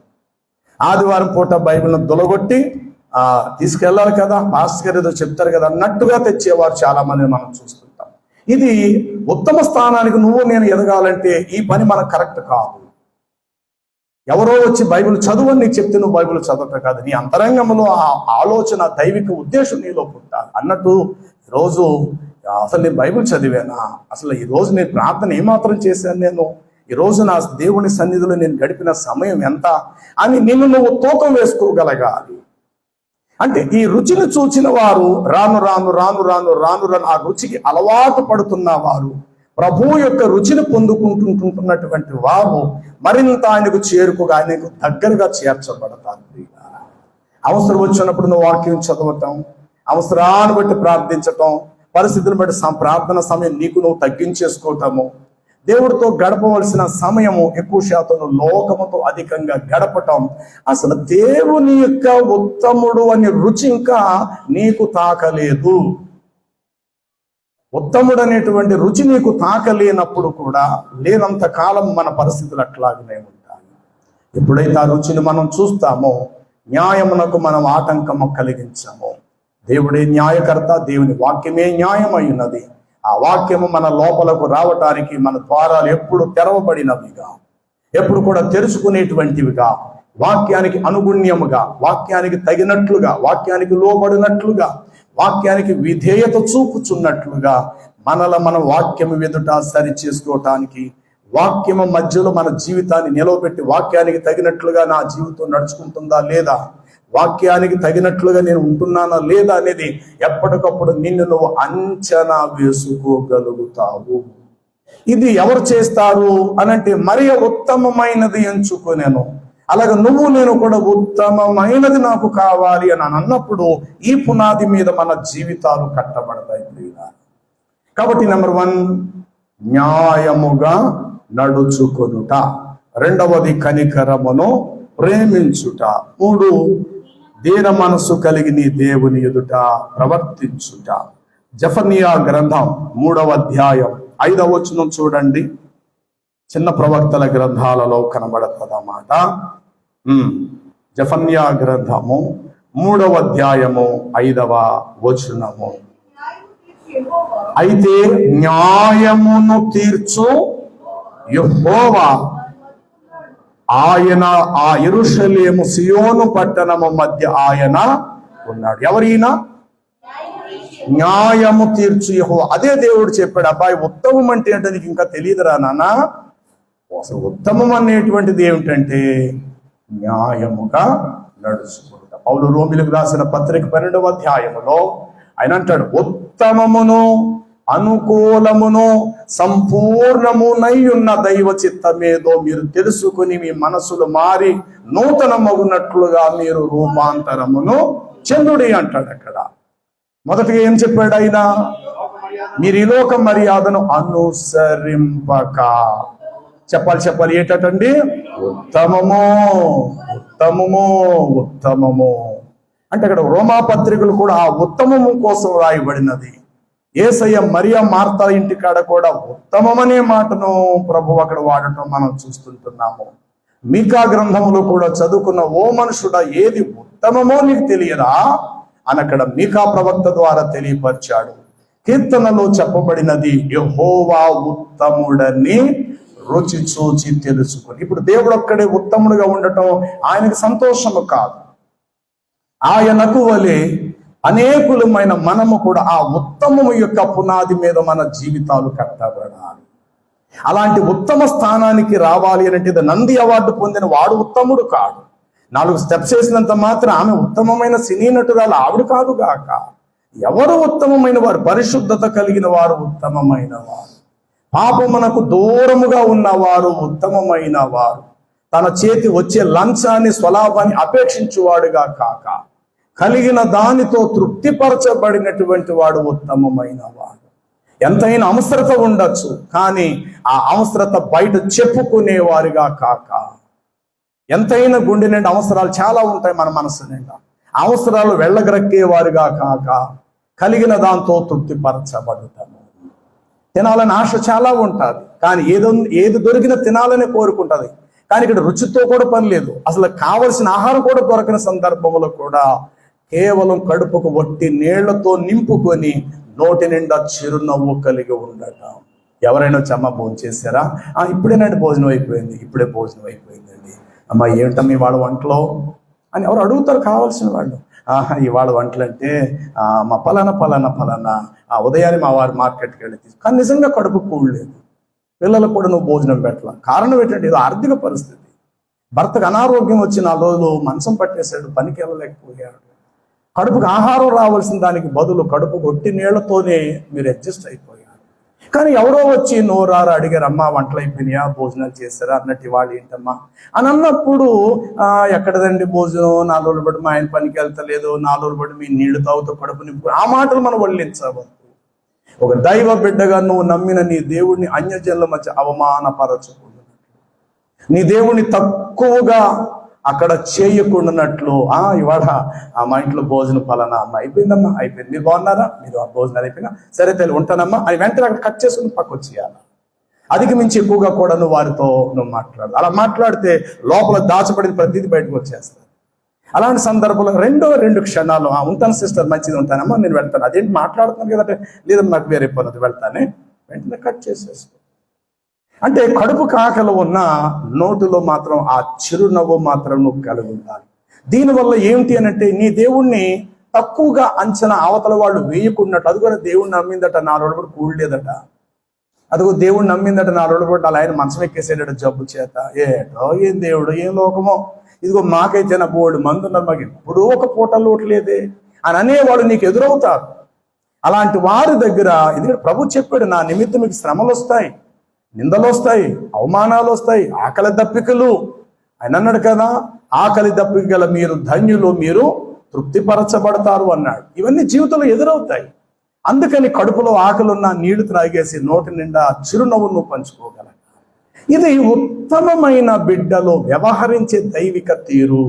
ఆదివారం పూట బైబిల్ను దొలగొట్టి తీసుకెళ్ళాలి కదా, పాస్టర్ గారు ఏదో చెప్తారు కదా అన్నట్టుగా తెచ్చేవారు చాలా మంది మనం చూస్తుంటాం. ఇది ఉత్తమ స్థానానికి నువ్వు నేను ఎదగాలంటే ఈ పని మనకు కరెక్ట్ కాదు. ఎవరో వచ్చి బైబిల్ చదువని నీకు చెప్తే నువ్వు బైబిల్ చదవటం కాదు, నీ అంతరంగంలో ఆ ఆలోచన, దైవిక ఉద్దేశం నీలో పుట్టాలి. అన్నట్టు ఈరోజు అసలు నేను బైబిల్ చదివానా, అసలు ఈరోజు నేను ప్రార్థన ఏమాత్రం చేశాను, నేను ఈరోజు నా దేవుని సన్నిధిలో నేను గడిపిన సమయం ఎంత అని నిన్ను నువ్వు తూకం వేసుకోగలగాలి. అంటే ఈ రుచిని చూచిన వారు రాను ఆ రుచికి అలవాటు పడుతున్న వారు, ప్రభువు యొక్క రుచిని పొందుకుంటుంటున్నటువంటి వారు మరింత ఆయనకు చేరుకుగా, ఆయనకు దగ్గరగా చేర్చబడతారు. అవసరం వచ్చినప్పుడు నువ్వు వాక్యం చదవటం, అవసరాన్ని బట్టి ప్రార్థించటం, పరిస్థితులను బట్టి ప్రార్థన సమయం నీకు నువ్వు తగ్గించేసుకోవటము, దేవుడితో గడపవలసిన సమయము ఎక్కువ శాతం లోకముతో అధికంగా గడపటం, అసలు దేవుని యొక్క ఉత్తముడు అనే రుచి ఇంకా నీకు తాకలేదు. ఉత్తముడు అనేటువంటి రుచి నీకు తాకలేనప్పుడు కూడా లేనంత కాలం మన పరిస్థితులు అట్లాగనే ఉంటాయి. ఎప్పుడైతే ఆ రుచిని మనం చూస్తామో న్యాయమునకు మనం ఆటంకము కలిగించామో, దేవుడే న్యాయకర్త, దేవుని వాక్యమే న్యాయమై ఉన్నది. ఆ వాక్యము మన లోపలకు రావటానికి మన ద్వారాలు ఎప్పుడు తెరవబడినవిగా, ఎప్పుడు కూడా తెరుచుకునేటువంటివిగా, వాక్యానికి అనుగుణ్యముగా, వాక్యానికి తగినట్లుగా, వాక్యానికి లోబడినట్లుగా, వాక్యానికి విధేయత చూపుచున్నట్లుగా మన వాక్యము ఎదుట సరి చేసుకోవటానికి, వాక్యము మధ్యలో మన జీవితాన్ని నిలవబెట్టి వాక్యానికి తగినట్లుగా నా జీవితం నడుచుకుంటుందా లేదా, వాక్యానికి తగినట్లుగా నేను ఉంటున్నానా లేదా అనేది ఎప్పటికప్పుడు నిన్ను నువ్వు అంచనా వేసుకోగలుగుతావు. ఇది ఎవరు చేస్తారు అనంటే మరియ ఉత్తమమైనది ఎంచుకొనెను. అలాగే నువ్వు నేను కూడా ఉత్తమమైనది నాకు కావాలి అని అన్నప్పుడు ఈ పునాది మీద మన జీవితాలు కట్టబడతాయి ప్రియులారా. కాబట్టి నెంబర్ 1 న్యాయముగా నడుచుకొనుట, రెండవది కనికరమును ప్రేమించుట, 3 దీన మనసు కలిగి నీ దేవుని ఎదుట ప్రవర్తించుట. జెఫన్యా గ్రంథం 3వ అధ్యాయం 5వ వచనం చూడండి. చిన్న ప్రవక్తల గ్రంథాలలో కనబడుతుందన్నమాట. జెఫన్యా గ్రంథము 3వ అధ్యాయము 5వ వచనము. అయితే న్యాయమును తీర్చు యెహోవా, ఆయన ఆ యెరూషలేము సియోను పట్టణము మధ్య ఆయన ఉన్నాడు. ఎవరైనా న్యాయము తీర్చు యెహోవా. అదే దేవుడు చెప్పాడు, అబ్బాయి ఉత్తమం అంటే ఏంటో నీకు ఇంకా తెలియదురా నాన్న. అసలు ఉత్తమం అనేటువంటిది ఏమిటంటే న్యాయముగా నడుచుకుంటా. పౌలు రోమిలకు రాసిన పత్రిక 12వ అధ్యాయములో ఆయన అంటాడు, ఉత్తమమును అనుకూలమును సంపూర్ణమునై ఉన్న దైవ చిత్తమేదో మీరు తెలుసుకుని మీ మనసులు మారి నూతనమగునట్లుగా మీరు రూపాంతరమును చెందుడి అంటాడు. అక్కడ మొదటిగా ఏం చెప్పాడు ఆయన? మీరు ఈ లోక మర్యాదను అనుసరింపక, చెప్పాలి ఏంటండి? ఉత్తమము ఉత్తమము ఉత్తమము అంటే అక్కడ రోమా పత్రికలు కూడా ఆ ఉత్తమము కోసం రాయబడినది. యేసయ్య మరియ మార్తా ఇంటికాడ కూడా ఉత్తమమనే మాటను ప్రభు అక్కడ వాడటం మనం చూస్తుంటున్నాము. మీకా గ్రంథంలో కూడా చదువుకున్న, ఓ మనుషుడా ఏది ఉత్తమమో నీకు తెలియదా అని అక్కడ మీకా ప్రవక్త ద్వారా తెలియపరిచాడు. కీర్తనలో చెప్పబడినది, యెహోవా ఉత్తముడని రుచి చూచి తెలుసుకొని. ఇప్పుడు దేవుడు ఒక్కడే ఉత్తముడుగా ఉండటం ఆయనకు సంతోషము కాదు. ఆయనకు వలె అనేకులమైన మనము కూడా ఆ ఉత్తమము యొక్క పునాది మీద మన జీవితాలు కట్టబడాలి. అలాంటి ఉత్తమ స్థానానికి రావాలి అంటే నంది అవార్డు పొందిన వాడు ఉత్తముడు కాడు. 4 స్టెప్స్ వేసినంత మాత్రం ఆమె ఉత్తమమైన సినీ నటురాలు ఆవిడ కాదు గాక. ఎవరు ఉత్తమమైన వారు? పరిశుద్ధత కలిగిన వారు ఉత్తమమైన వారు, పాపమునకు దూరముగా ఉన్నవారు ఉత్తమమైన వారు, తన చేతి వచ్చే లంచాన్ని స్వలాభాన్ని అపేక్షించువాడుగా కాక కలిగిన దానితో తృప్తిపరచబడినటువంటి వాడు ఉత్తమమైన వాడు. ఎంతైనా అవసరత ఉండొచ్చు, కానీ ఆ అవసరత బయట చెప్పుకునేవారుగా కాక, ఎంతైనా గుండె నిండా అవసరాలు చాలా ఉంటాయి మన మనసు నిండా, అవసరాలు వెళ్ళగరక్కేవారుగా కాక కలిగిన దాంతో తృప్తిపరచబడతాము. తినాలని ఆశ చాలా ఉంటుంది, కానీ ఏది దొరికినా తినాలని కోరుకుంటుంది. కానీ ఇక్కడ రుచితో కూడా పని లేదు. అసలు కావలసిన ఆహారం కూడా దొరకని సందర్భంలో కూడా కేవలం కడుపుకు వట్టి నీళ్లతో నింపుకొని నోటి నిండా చిరునవ్వు కలిగి ఉండటం. ఎవరైనా వచ్చి భోజనం చేశారా? ఇప్పుడేనండి భోజనం అయిపోయింది, ఇప్పుడే భోజనం అయిపోయిందండి. అమ్మ ఏమిటమ్మా ఇవాళ వంటలో అని ఎవరు అడుగుతారు కావాల్సిన వాళ్ళు. ఇవాళ వంటలు అంటే మా పలానా ఉదయాన్నే మా వారు మార్కెట్కి వెళ్ళి కానీ నిజంగా కడుపు కూడలేదు, పిల్లలకు కూడా నువ్వు భోజనం పెట్టాల. కారణం ఏంటంటే ఏదో ఆర్థిక పరిస్థితి. భర్తకు అనారోగ్యం వచ్చి 4 రోజులు మంచం పట్టేశాడు, పనికి వెళ్ళలేకపోయాడు. కడుపుకు ఆహారం రావాల్సిన దానికి బదులు కడుపు కొట్టి నీళ్లతోనే మీరు అడ్జస్ట్ అయిపోయారు. కానీ ఎవరో వచ్చి నోరారా అడిగారు, అమ్మా వంటలు అయిపోయినాయా, భోజనాలు చేశారా అన్నట్టు వాళ్ళు ఏంటమ్మా అని అన్నప్పుడు ఎక్కడదండి భోజనం, 4 రోజులు బట్టి మా ఆయన పనికి వెళ్తలేదు, 4 రోజులు బట్టి మీ నీళ్లు తాగుతూ కడుపు నింపు, ఆ మాటలు మనం వల్లించవద్దు. ఒక దైవ బిడ్డగా నువ్వు నమ్మిన నీ దేవుడిని అన్యజనుల మధ్య అవమానపరచుకున్నట్లు, నీ దేవుడిని తక్కువగా అక్కడ చేయకుండానట్లు, ఇవాళ మా ఇంట్లో భోజనం పలానా అమ్మ అయిపోయిందమ్మా, అయిపోయింది, మీరు బాగున్నారా, మీరు ఆ భోజనాలు అయిపోయినా సరే తెలియ ఉంటానమ్మా అని వెంటనే అక్కడ కట్ చేసుకుని పక్కొచ్చేయాలి. అధిక మించి ఎక్కువగా కూడా నువ్వు వారితో నువ్వు మాట్లాడాలి. అలా మాట్లాడితే లోపల దాచబడిన ప్రతిదీ బయటకు వచ్చేస్తారు. అలాంటి సందర్భంలో 2 క్షణాలు ఉంటాను సిస్టర్, మంచిది ఉంటానమ్మా, నేను వెళ్తాను, అదేంటి మాట్లాడుతున్నాను కదంటే, లేదమ్మా నాకు వేరే పని వెళ్తానే, వెంటనే కట్ చేసేసుకో. అంటే కడుపు కాకలు ఉన్న నోటులో మాత్రం ఆ చిరునవ్వు మాత్రం నువ్వు కలిగి ఉండాలి. దీనివల్ల ఏమిటి అని అంటే నీ దేవుణ్ణి తక్కువగా అంచనా అవతల వాళ్ళు వేయకున్నట్టు. అది కూడా దేవుణ్ణి నమ్మిందట 4 రోజులు కూడా కూడలేదట, అదిగో దేవుడు నమ్మిందట 4 రోజులు కూడా అలా ఆయన మంచం ఎక్కేసాడట జబ్బు చేత. ఏం దేవుడు ఏం లోకమో, ఇదిగో మాకైతే నా బోర్డు మందు ఉన్నారు, మాకు ఎప్పుడూ ఒక పూట లోట్లేదే అని అనేవాడు నీకు ఎదురవుతారు. అలాంటి వారి దగ్గర ఎందుకంటే ప్రభు చెప్పాడు, నా నిమిత్తం మీకు శ్రమలు వస్తాయి, నిందలు వస్తాయి, అవమానాలు వస్తాయి, ఆకలి దప్పికలు. ఆయన అన్నాడు కదా, ఆకలి దప్పికల మీరు ధన్యులు, మీరు తృప్తిపరచబడతారు అన్నాడు. ఇవన్నీ జీవితంలో ఎదురవుతాయి. అందుకని కడుపులో ఆకలున్న నీళ్లు త్రాగేసి నోటి నిండా చిరునవ్వును పంచుకోగల ఇది ఉత్తమమైన బిడ్డలో వ్యవహరించే దైవిక తీరు.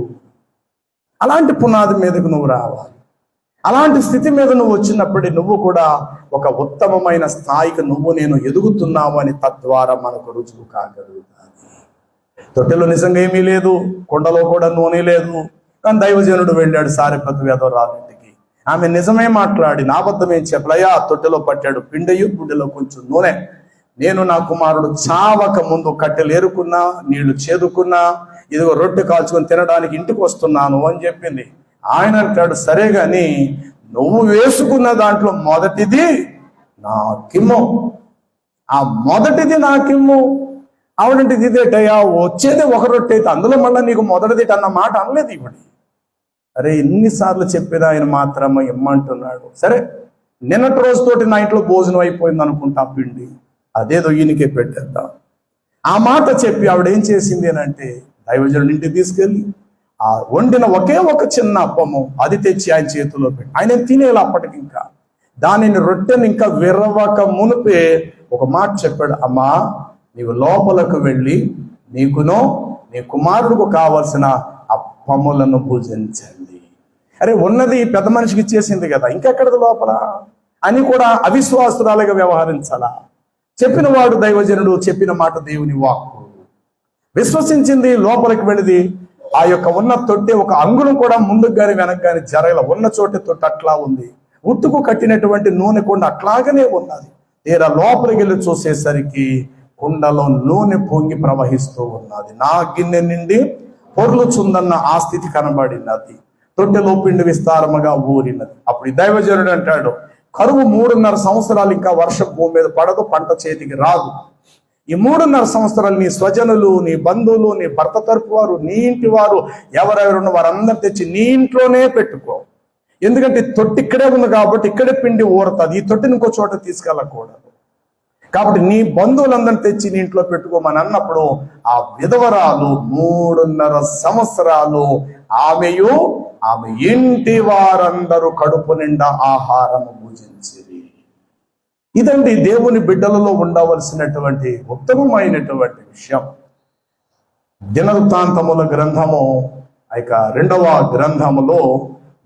అలాంటి పునాది మీదకు నువ్వు రావాలి. అలాంటి స్థితి మీద నువ్వు వచ్చినప్పుడే నువ్వు కూడా ఒక ఉత్తమమైన స్థాయికి నువ్వు నేను ఎదుగుతున్నావు అని తద్వారా మనకు రుజువు కాగలుగుతాను. తొట్టెలో నిజంగా ఏమీ లేదు, కుండలో కూడా నూనె లేదు. కానీ దైవజనుడు వెళ్ళాడు సారెపతు వేదవరాలింటికి. ఆమె నిజమే మాట్లాడి నా అబద్ధం ఏం చెప్పలయ్యా, తొట్టెలో పట్టాడు పిండయు, గుడ్డెలో కొంచెం నూనె. నేను నా కుమారుడు చావక ముందు కట్టెలు ఏరుకున్నా, నీళ్లు చేదుకున్నా, ఇదిగో రొట్టె కాల్చుకొని తినడానికి ఇంటికి వస్తున్నాను అని చెప్పింది. ఆయన అంటాడు, సరే గాని నువ్వు వేసుకున్న దాంట్లో మొదటిది నాకిమ్ము, ఆ మొదటిది నాకిమ్ము. ఆవిడంటే ఇదేటయ్యా, వచ్చేది ఒక రొట్టె అయితే అందులో మళ్ళీ నీకు మొదటిది అన్న మాట అనలేదు ఇవిడి. అరే ఎన్నిసార్లు చెప్పేది ఆయన మాత్రమే ఇమ్మంటున్నాడు. సరే నిన్నటి రోజుతోటి నా ఇంట్లో భోజనం అయిపోయింది అనుకుంటా, పిండి అదేదో ఈయనకే పెట్టేద్దాం. ఆ మాట చెప్పి ఆవిడ ఏం చేసింది అని అంటే, దైవజనుడి ఇంటికి తీసుకెళ్ళి ఆ వండిన ఒకే ఒక చిన్న అప్పము అది తెచ్చి ఆయన చేతిలో పెట్టి, ఆయన తినేలా అప్పటికి ఇంకా దానిని రొట్టెని ఇంకా విరవక మునిపే ఒక మాట చెప్పాడు, అమ్మా నీవు లోపలకు వెళ్ళి నీకునో నీ కుమారుడుకు కావలసిన అప్పములను భుజించండి. అరే ఉన్నది పెద్ద మనిషికి ఇచ్చేసింది కదా, ఇంకెక్కడది లోపల అని కూడా అవిశ్వాసురాలుగా వ్యవహరించాలా? చెప్పిన వాడు దైవజనుడు, చెప్పిన మాట దేవుని వాక్కు. విశ్వసించింది, లోపలికి వెళ్ళింది. ఆ యొక్క ఉన్న తొట్టె ఒక అంగుళం కూడా ముందుకు గాని వెనక్కి గాని జరగల. ఉన్న చోటే తొట్టి అట్లా ఉంది. ఉట్టుకు కట్టినటువంటి నూనె కుండ అట్లాగనే ఉన్నది. తీరా లోపలికి వెళ్ళి చూసేసరికి కుండలో నూనె పొంగి ప్రవహిస్తూ ఉన్నది. నా గిన్నె నిండి పొర్లుచుందన్న ఆ స్థితి కనబడినది. తొట్టెలో పిండి విస్తారముగా ఊరినది. అప్పుడు దైవజనుడు అంటాడు, కరువు 3.5 సంవత్సరాలు ఇంకా వర్షం భూమి మీద పడదు, పంట చేతికి రాదు. ఈ 3.5 సంవత్సరాలు నీ స్వజనులు, నీ బంధువులు, నీ భర్త తరపు వారు, నీ ఇంటి వారు ఎవరెవరున్న వారందరూ తెచ్చి నీ ఇంట్లోనే పెట్టుకో. ఎందుకంటే తొట్టి ఇక్కడే ఉంది కాబట్టి ఇక్కడే పిండి ఊరుతుంది. ఈ తొట్టిని ఇంకో చోట తీసుకెళ్ళకూడదు. కాబట్టి నీ బంధువులందరినీ తెచ్చి నీ ఇంట్లో పెట్టుకోమని అన్నప్పుడు ఆ విధవరాలు 3.5 సంవత్సరాలు ఆమెయు ఆమె ఇంటి వారందరూ కడుపు నిండా ఆహారము భుజించిరి. ఇదండి దేవుని బిడ్డలలో ఉండవలసినటువంటి ఉత్తమమైనటువంటి విషయం. దినవృత్తాంతముల గ్రంథము ఇక 2వ గ్రంథములో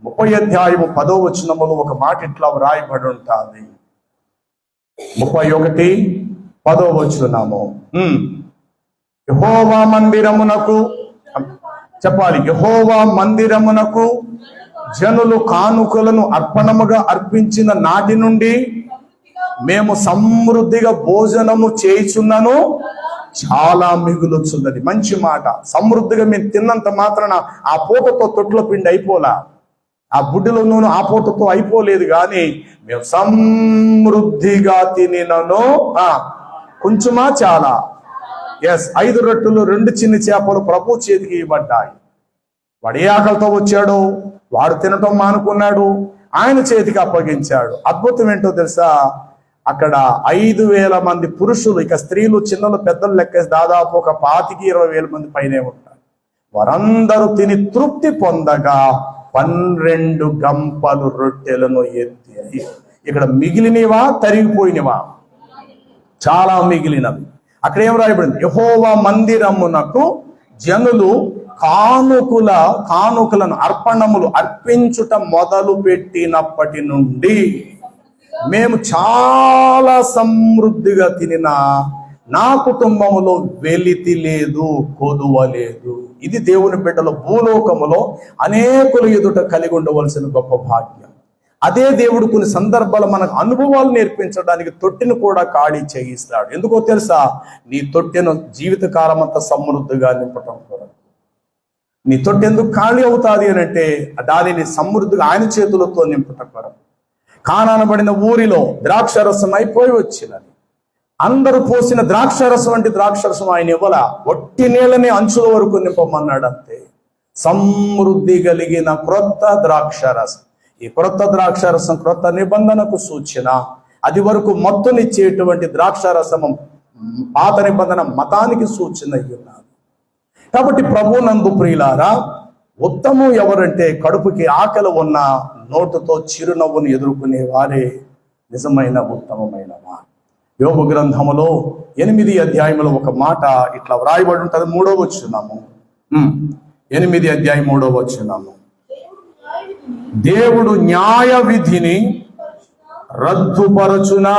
30వ అధ్యాయము 10వ వచనములో ఒక మాట ఇట్లా వ్రాయబడి ఉంటుంది. 31:10 వచనము. యెహోవా మందిరమునకు చెప్పాలి, యెహోవా మందిరమునకు జనులు కానుకలను అర్పణముగా అర్పించిన నాటి నుండి మేము సమృద్ధిగా భోజనము చేయుచున్నాను, చాలా మిగులుచున్నది. మంచి మాట. సమృద్ధిగా మేము తిన్నంత మాత్రాన ఆ పూటతో తొట్ల పిండి అయిపోలా, ఆ బుడ్డిలో నూనె ఆ పూటతో అయిపోలేదు. కానీ మేము సమృద్ధిగా తినినను. కొంచెమా చాలా? 5 రొట్టెలు 2 చిన్న చేపలు ప్రభు చేతికి ఇవ్వబడ్డాయి. వాడు ఏ ఆకలితో వచ్చాడో వాడు తినటం మానుకున్నాడు, ఆయన చేతికి అప్పగించాడు. అద్భుతం ఏంటో తెలుసా? అక్కడ 5,000 మంది పురుషులు, ఇక స్త్రీలు చిన్నలు పెద్దలు లెక్కేసి దాదాపు ఒక 25,000-20,000 మంది పైనే ఉంటారు. వారందరూ తిని తృప్తి పొందగా 12 గంపలు రొట్టెలను ఎత్తి. ఇక్కడ మిగిలినవా తరిగిపోయినవా? చాలా మిగిలినవి. అక్కడ ఏం రాయబడింది? యెహోవా మందిరమునకు జనులు కానుకలను అర్పణములు అర్పించుట మొదలు పెట్టినప్పటి నుండి మేము చాలా సమృద్ధిగా తినిన నా కుటుంబములో వెలితి లేదు, కొదువ లేదు. ఇది దేవుని బిడ్డల భూలోకములో అనేకులు ఎదుట కలిగి ఉండవలసిన గొప్ప భాగ్యం. అదే దేవుడు కొన్ని సందర్భాలు మనకు అనుభవాలు నేర్పించడానికి తొట్టిని కూడా ఖాళీ చేయిస్తాడు. ఎందుకో తెలుసా? నీ తొట్టెను జీవితకాలం అంతా సమృద్ధిగా నింపటం కొరకు. నీ తొట్టె ఎందుకు ఖాళీ అవుతుంది అని అంటే దానిని సమృద్ధిగా ఆయన చేతులతో నింపటం కొరకు. కానానబడిన ఊరిలో ద్రాక్షరసం అయిపోయి వచ్చినది. అందరూ పోసిన ద్రాక్షరసం అంటే ద్రాక్షరసం ఆయన ఇవ్వాల, ఒట్టి నీళ్ళని అంచుల వరకు నింపమన్నాడు అంతే. సమృద్ధి కలిగిన క్రొత్త ద్రాక్షరసం. ఈ క్రొత్త ద్రాక్షరసం క్రొత్త నిబంధనకు సూచన. అది వరకు మత్తునిచ్చేటువంటి ద్రాక్షరసము పాత నిబంధన మతానికి సూచన అయి ఉన్నారు. కాబట్టి ప్రభునందు ప్రియులారా, ఉత్తమం ఎవరంటే కడుపుకి ఆకలి ఉన్న నోటుతో చిరునవ్వును ఎదుర్కొనే వారే నిజమైన ఉత్తమమైన వారు. యోబు గ్రంథములో 8 అధ్యాయములో ఒక మాట ఇట్లా వ్రాయబడి ఉంటుంది. 3వ వచనము, 8 అధ్యాయం 3వ వచనము. దేవుడు న్యాయ విధిని రద్దుపరచునా,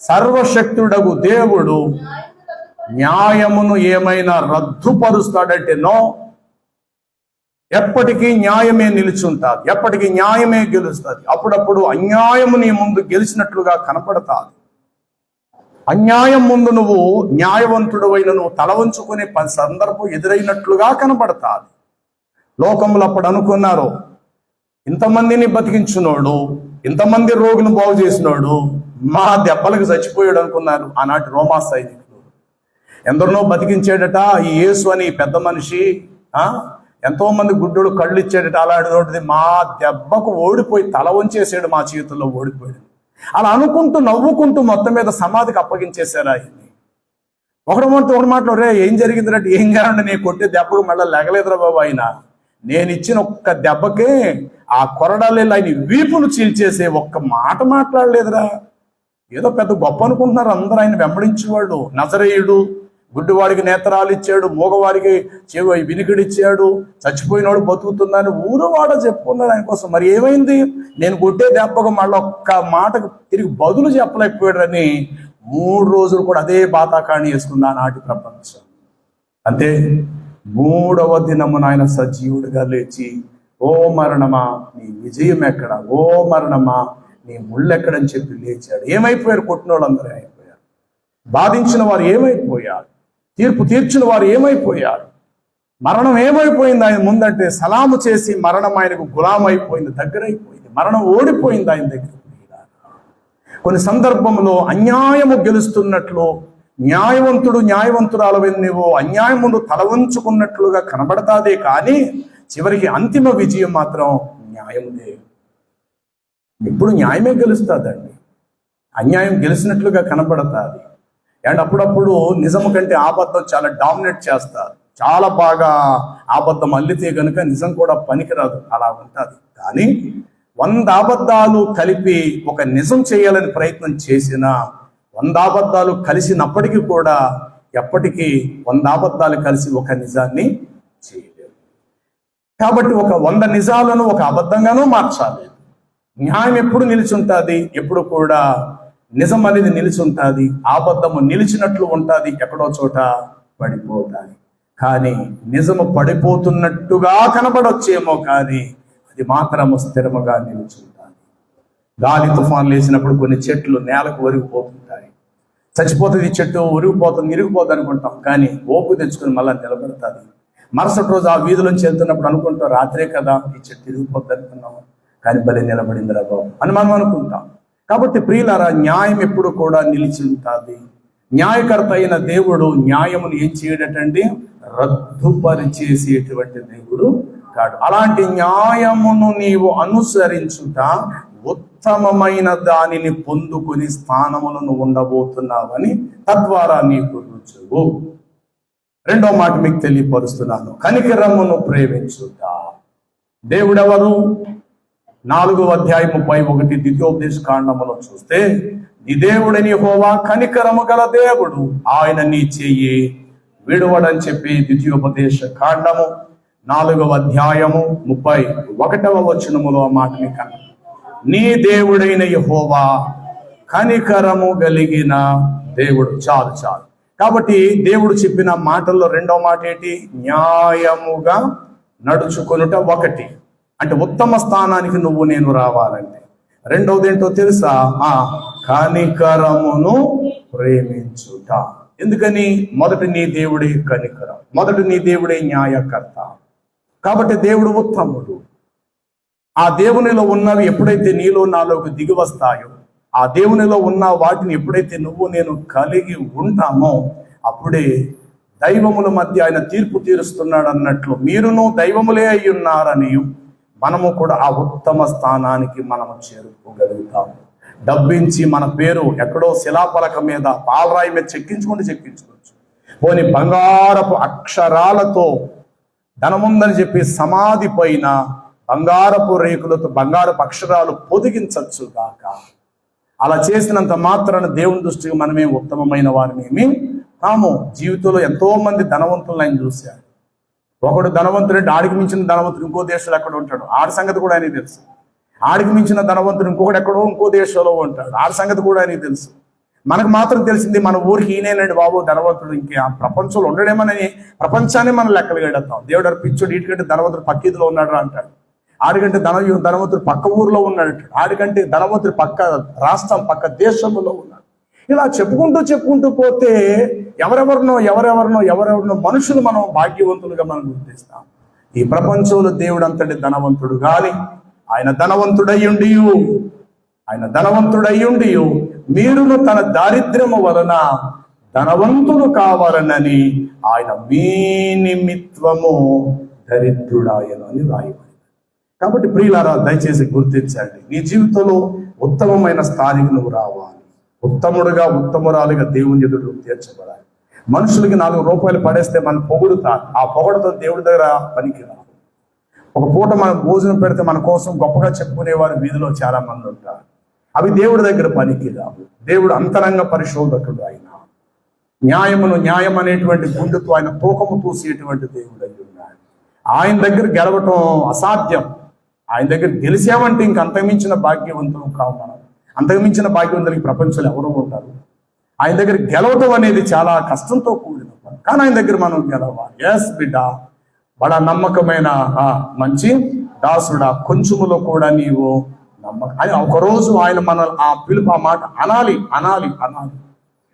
సర్వశక్తుడగు దేవుడు న్యాయమును ఏమైనా రద్దుపరుస్తాడంటే నో, ఎప్పటికీ న్యాయమే నిలుచుంటుంది, ఎప్పటికీ న్యాయమే గెలుస్తుంది. అప్పుడప్పుడు అన్యాయము నీ ముందు గెలిచినట్లుగా కనపడతాది. అన్యాయం ముందు నువ్వు న్యాయవంతుడు అయిన నువ్వు తల వంచుకునే సందర్భం ఎదురైనట్లుగా కనపడతాది. లోకంలో అప్పుడు అనుకున్నారు, ఇంతమందిని బతికించున్నాడు, ఇంతమంది రోగులను బాగు చేసినాడు, మా దెబ్బలకు చచ్చిపోయాడు అనుకున్నారు ఆనాటి రోమా సైనికులు. ఎందరినో బతికించాడట ఈ యేసు అని పెద్ద మనిషి, ఎంతో మంది గుడ్డోడు కళ్ళు ఇచ్చాడట. అలాంటిది మా దెబ్బకు ఓడిపోయి తల వంచేసాడు, మా చేతుల్లో ఓడిపోయాడు. అలా అనుకుంటూ నవ్వుకుంటూ మొత్తం మీద సమాధికి అప్పగించేశారు ఆయన్ని. ఒకటి మాటలో రే ఏం జరిగిందిరంటే, ఏం కాదండి నేను కొట్టే దెబ్బకు మళ్ళీ లెగలేదురా బాబు, ఆయన నేను ఇచ్చిన ఒక్క దెబ్బకే ఆ కొరడాలు ఆయన వీపును చీల్చేసే ఒక్క మాట మాట్లాడలేదురా. ఏదో పెద్ద గొప్ప అనుకుంటున్నారు అందరూ. ఆయన వెంబడించేవాడు నజరేయుడు, గుడ్డివాడికి నేత్రాలు ఇచ్చాడు, మూగవారికి వినికిడిచ్చాడు, చచ్చిపోయినవాడు బతుకుతున్నాను ఊరు వాడ చెప్పుకున్నాడు ఆయన కోసం. మరి ఏమైంది? నేను కొట్టే దెబ్బకు మళ్ళీ ఒక్క మాటకు తిరిగి బదులు చెప్పలేకపోయాడని 3 రోజులు కూడా అదే బాతాకాణి వేసుకున్నా నాటి ప్రపంచం. అంతే 3వ దినమున ఆయన సజీవుడిగా లేచి, ఓ మరణమా నీ విజయం ఎక్కడ, ఓ మరణమా నీ ముళ్ళెక్కడని చెప్పి లేచాడు. ఏమైపోయారు? కొట్టిన వాళ్ళందరూ అయిపోయారు, బాధించిన వారు ఏమైపోయారు, తీర్పు తీర్చిన వారు ఏమైపోయారు, మరణం ఏమైపోయింది ఆయన ముందంటే సలాము చేసి మరణం ఆయనకు గులాం అయిపోయింది, దగ్గర అయిపోయింది, మరణం ఓడిపోయింది ఆయన దగ్గర. కొన్ని సందర్భంలో అన్యాయము గెలుస్తున్నట్లు, న్యాయవంతురాలవైన నువ్వు అన్యాయం ముందు తల వంచుకున్నట్లుగా కనబడతాదే కానీ చివరికి అంతిమ విజయం మాత్రం న్యాయముదే. ఇప్పుడు న్యాయమే గెలుస్తుందండి, అన్యాయం గెలిచినట్లుగా కనబడతాది. అండ్ అప్పుడప్పుడు నిజము కంటే అబద్ధం చాలా డామినేట్ చేస్తారు. చాలా బాగా అబద్ధం అల్లితే కనుక నిజం కూడా పనికిరాదు, అలా ఉంటుంది. కానీ 100 అబద్ధాలు కలిపి ఒక నిజం చేయాలని ప్రయత్నం చేసిన 100 అబద్ధాలు కలిసినప్పటికీ కూడా ఎప్పటికీ 100 అబద్ధాలు కలిసి ఒక నిజాన్ని చేయలేవు. కాబట్టి ఒక 100 నిజాలను ఒక అబద్ధంగానూ మార్చాలి. న్యాయం ఎప్పుడు నిలిచి ఉంటుంది, ఎప్పుడు కూడా నిజం అనేది నిలిచి ఉంటుంది, అబద్ధము నిలిచినట్లు ఉంటుంది, ఎక్కడో చోట పడిపోతుంది. కానీ నిజము పడిపోతున్నట్టుగా కనబడొచ్చేమో కానీ అది మాత్రము స్థిరముగా నిలిచి ఉంటుంది. గాలి తుఫాన్లు వేసినప్పుడు కొన్ని చెట్లు నేలకు ఒరిగిపోతుంటాయి, చచ్చిపోతుంది చెట్టు, ఒరిగిపోతుంది, ఇరిగిపోతుంది అనుకుంటాం. కానీ ఓపు తెచ్చుకుని మళ్ళీ నిలబడుతుంది. మరుసటి రోజు ఆ వీధిలోంచి వెళ్తున్నప్పుడు అనుకుంటాం, రాత్రే కదా ఈ చెట్టు ఇరిగిపోద్ది అనుకున్నాం, కానీ బలి నిలబడిందిరా బాబు అని మనం అనుకుంటాం. కాబట్టి ప్రియులారా, న్యాయం ఎప్పుడు కూడా నిలిచి ఉంటుంది. న్యాయకర్త అయిన దేవుడు న్యాయమును ఏం చేయడటండి? రద్దుపరిచేసేటువంటి దేవుడు కాడు. అలాంటి న్యాయమును నీవు అనుసరించుట ఉత్తమమైన దానిని పొందుకుని స్థానములను ఉండబోతున్నావని తద్వారా నీకు రుజువు. 2వ మాట మీకు తెలియపరుస్తున్నాను, కనికరమును ప్రేమించుట. దేవుడెవరు? 4వ అధ్యాయం 31 ద్వితీయోపదేశ కాండములో చూస్తే, నీ దేవుడని యెహోవా కనికరము గల దేవుడు, ఆయన నీ చెయ్యి విడువడని చెప్పి ద్వితీయోపదేశ కాండము 4వ అధ్యాయము 31వ వచనములో ఆ మాటని కన్నా, నీ దేవుడైన యెహోవా కనికరము కలిగిన దేవుడు. చాలు. కాబట్టి దేవుడు చెప్పిన మాటల్లో 2వ మాట ఏంటి? న్యాయముగా నడుచుకొనుట. 1 అంటే ఉత్తమ స్థానానికి నువ్వు నేను రావాలంటే. 2వది ఏంటో తెలుసా? కనికరమును ప్రేమించుట. ఎందుకని? మొదటి నీ దేవుడే కనికరం, మొదటి నీ దేవుడే న్యాయకర్త. కాబట్టి దేవుడు ఉత్తముడు. ఆ దేవునిలో ఉన్నవి ఎప్పుడైతే నీలో నాలోకి దిగి వస్తాయో, ఆ దేవునిలో ఉన్న వాటిని ఎప్పుడైతే నువ్వు నేను కలిగి ఉంటామో, అప్పుడే దైవముల మధ్య ఆయన తీర్పు తీరుస్తున్నాడు అన్నట్లు మీరును దైవములే అయి ఉన్నారని మనము కూడా ఆ ఉత్తమ స్థానానికి మనము చేరుకోగలుగుతాము. డబ్బించి మన పేరు ఎక్కడో శిలాపలక మీద పాలరాయి మీద చెక్కించుకోవచ్చు. పోని బంగారపు అక్షరాలతో ధనముందని చెప్పి సమాధి పైన బంగారపు రేకులతో బంగారపు అక్షరాలు పొదిగించచ్చు గాక. అలా చేసినంత మాత్రాన దేవుని దృష్టికి మనమే ఉత్తమమైన వారినేమి కాము. జీవితంలో ఎంతో మంది ధనవంతులను ఆయన చూశాడు. ఒకడు ధనవంతుడు, ఆడికి మించిన ధనవంతుడు ఇంకో దేశంలో ఎక్కడ ఉంటాడు, ఆడి సంగతి కూడా ఆయనకి తెలుసు. ఆడికి మించిన ధనవంతుడు ఇంకొకటి ఎక్కడో ఇంకో దేశంలో ఉంటాడు, ఆడి సంగతి కూడా ఆయనకి తెలుసు. మనకు మాత్రం తెలిసింది మన ఊరికి ఈయనేనండి బాబు ధనవంతుడు, ఇంకే ఆ ప్రపంచంలో ఉండడేమని ప్రపంచాన్ని మనం లెక్కలు గెడతాం. దేవుడు అర్పించుడు ఇటుకంటే ధనవంతుడు పక్కీదిలో ఉన్నాడు అంటాడు, ఆడికంటే ధనవంతుడు పక్క ఊరిలో ఉన్నాడు, ఆడికంటే ధనవంతుడు పక్క రాష్ట్రం పక్క దేశంలో ఉన్నాడు. ఇలా చెప్పుకుంటూ పోతే ఎవరెవరినో మనుషులు మనం భాగ్యవంతులుగా మనం గుర్తిస్తాం. ఈ ప్రపంచంలో దేవుడు అంతటి ధనవంతుడు గాని ఆయన ధనవంతుడయ్యుండి మీరును తన దారిద్ర్యము వలన ధనవంతులు కావాలనని ఆయన మీ నిమిత్తము దరిద్రుడాయను అని రాయబడింది. కాబట్టి ప్రియులారా, దయచేసి గుర్తించండి, నీ జీవితంలో ఉత్తమమైన స్థాయికి నువ్వు రావాలి. ఉత్తముడుగా ఉత్తమురాలుగా దేవుని ఎదుట తీర్చబడాలి. మనుషులకి 4 రూపాయలు పడేస్తే మనం పొగుడుతారు, ఆ పొగడతో దేవుడి దగ్గర పనికి రాదు. ఒక పూట మనం భోజనం పెడితే మన కోసం గొప్పగా చెప్పుకునేవారు వీధిలో చాలా మంది ఉంటారు, అవి దేవుడి దగ్గర పనికి రావు. దేవుడు అంతరంగ పరిశోధకుడు. ఆయన న్యాయం అనేటువంటి గుండెతో ఆయన తూకము తూసేటువంటి దేవుడు అయి ఉన్నాడు. ఆయన దగ్గర గెలవటం అసాధ్యం. ఆయన దగ్గర గెలిచామంటే ఇంక అంతకుమించిన భాగ్యవంతులు కావు మనం. అంతకుమించిన భాగ్యవంతులకి ప్రపంచంలో ఎవరు ఉంటారు? ఆయన దగ్గర గెలవటం అనేది చాలా కష్టంతో కూడిన పని, కానీ ఆయన దగ్గర మనం గెలవాలి. ఎస్ బిడ్డ, బడా నమ్మకమైన మంచి దాసుడా, కొంచెములో కూడా నీవు నమ్మకం అని ఒకరోజు ఆయన మన ఆ పిలుపు, ఆ మాట అనాలి.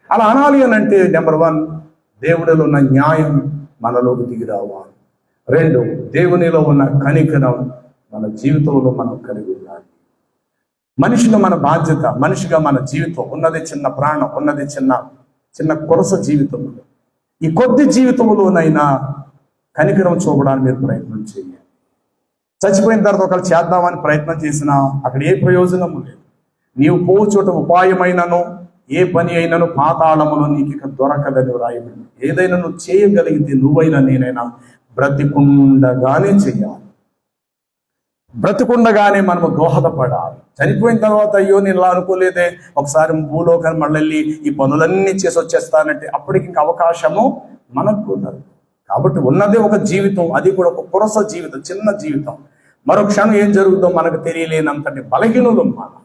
అలా అనాలి అని అంటే నెంబర్ 1, దేవుడిలో ఉన్న న్యాయం మనలోకి దిగి రావాలి. 2, దేవునిలో ఉన్న కనికరం మన జీవితంలో మనం కలిగి ఉండాలి. మనిషిగా మన బాధ్యత, మనిషిగా మన జీవితం ఉన్నది చిన్న ప్రాణం, ఉన్నది చిన్న కొరస జీవితం. ఈ కొద్ది జీవితంలోనైనా కనికరం చూపడానికి మీరు ప్రయత్నం చేయండి. చచ్చిపోయిన తర్వాత ఒకళ్ళు చేద్దామని ప్రయత్నం చేసినా అక్కడ ఏ ప్రయోజనం లేదు. నీవు పో చోట ఉపాయమైనను ఏ పని అయినను పాతాళములో నీకు ఇక దొరకదని రాయబడింది. ఏదైనా నువ్వు చేయగలిగితే నువ్వైనా నేనైనా బ్రతికుండగానే చెయ్యాలి. బ్రతికుండగానే మనము దోహదపడాలి. చనిపోయిన తర్వాత అయ్యో నేను ఇలా అనుకోలేదే, ఒకసారి భూలోకాన్ని మళ్ళీ ఈ పనులన్నీ చేసి వచ్చేస్తానంటే అప్పటికి ఇంక అవకాశము మనకు కుదరదు. కాబట్టి ఉన్నదే ఒక జీవితం, అది కూడా ఒక పురస జీవితం, చిన్న జీవితం. మరో క్షణం ఏం జరుగుతుందో మనకు తెలియలేనంతటి బలహీనులు మనం.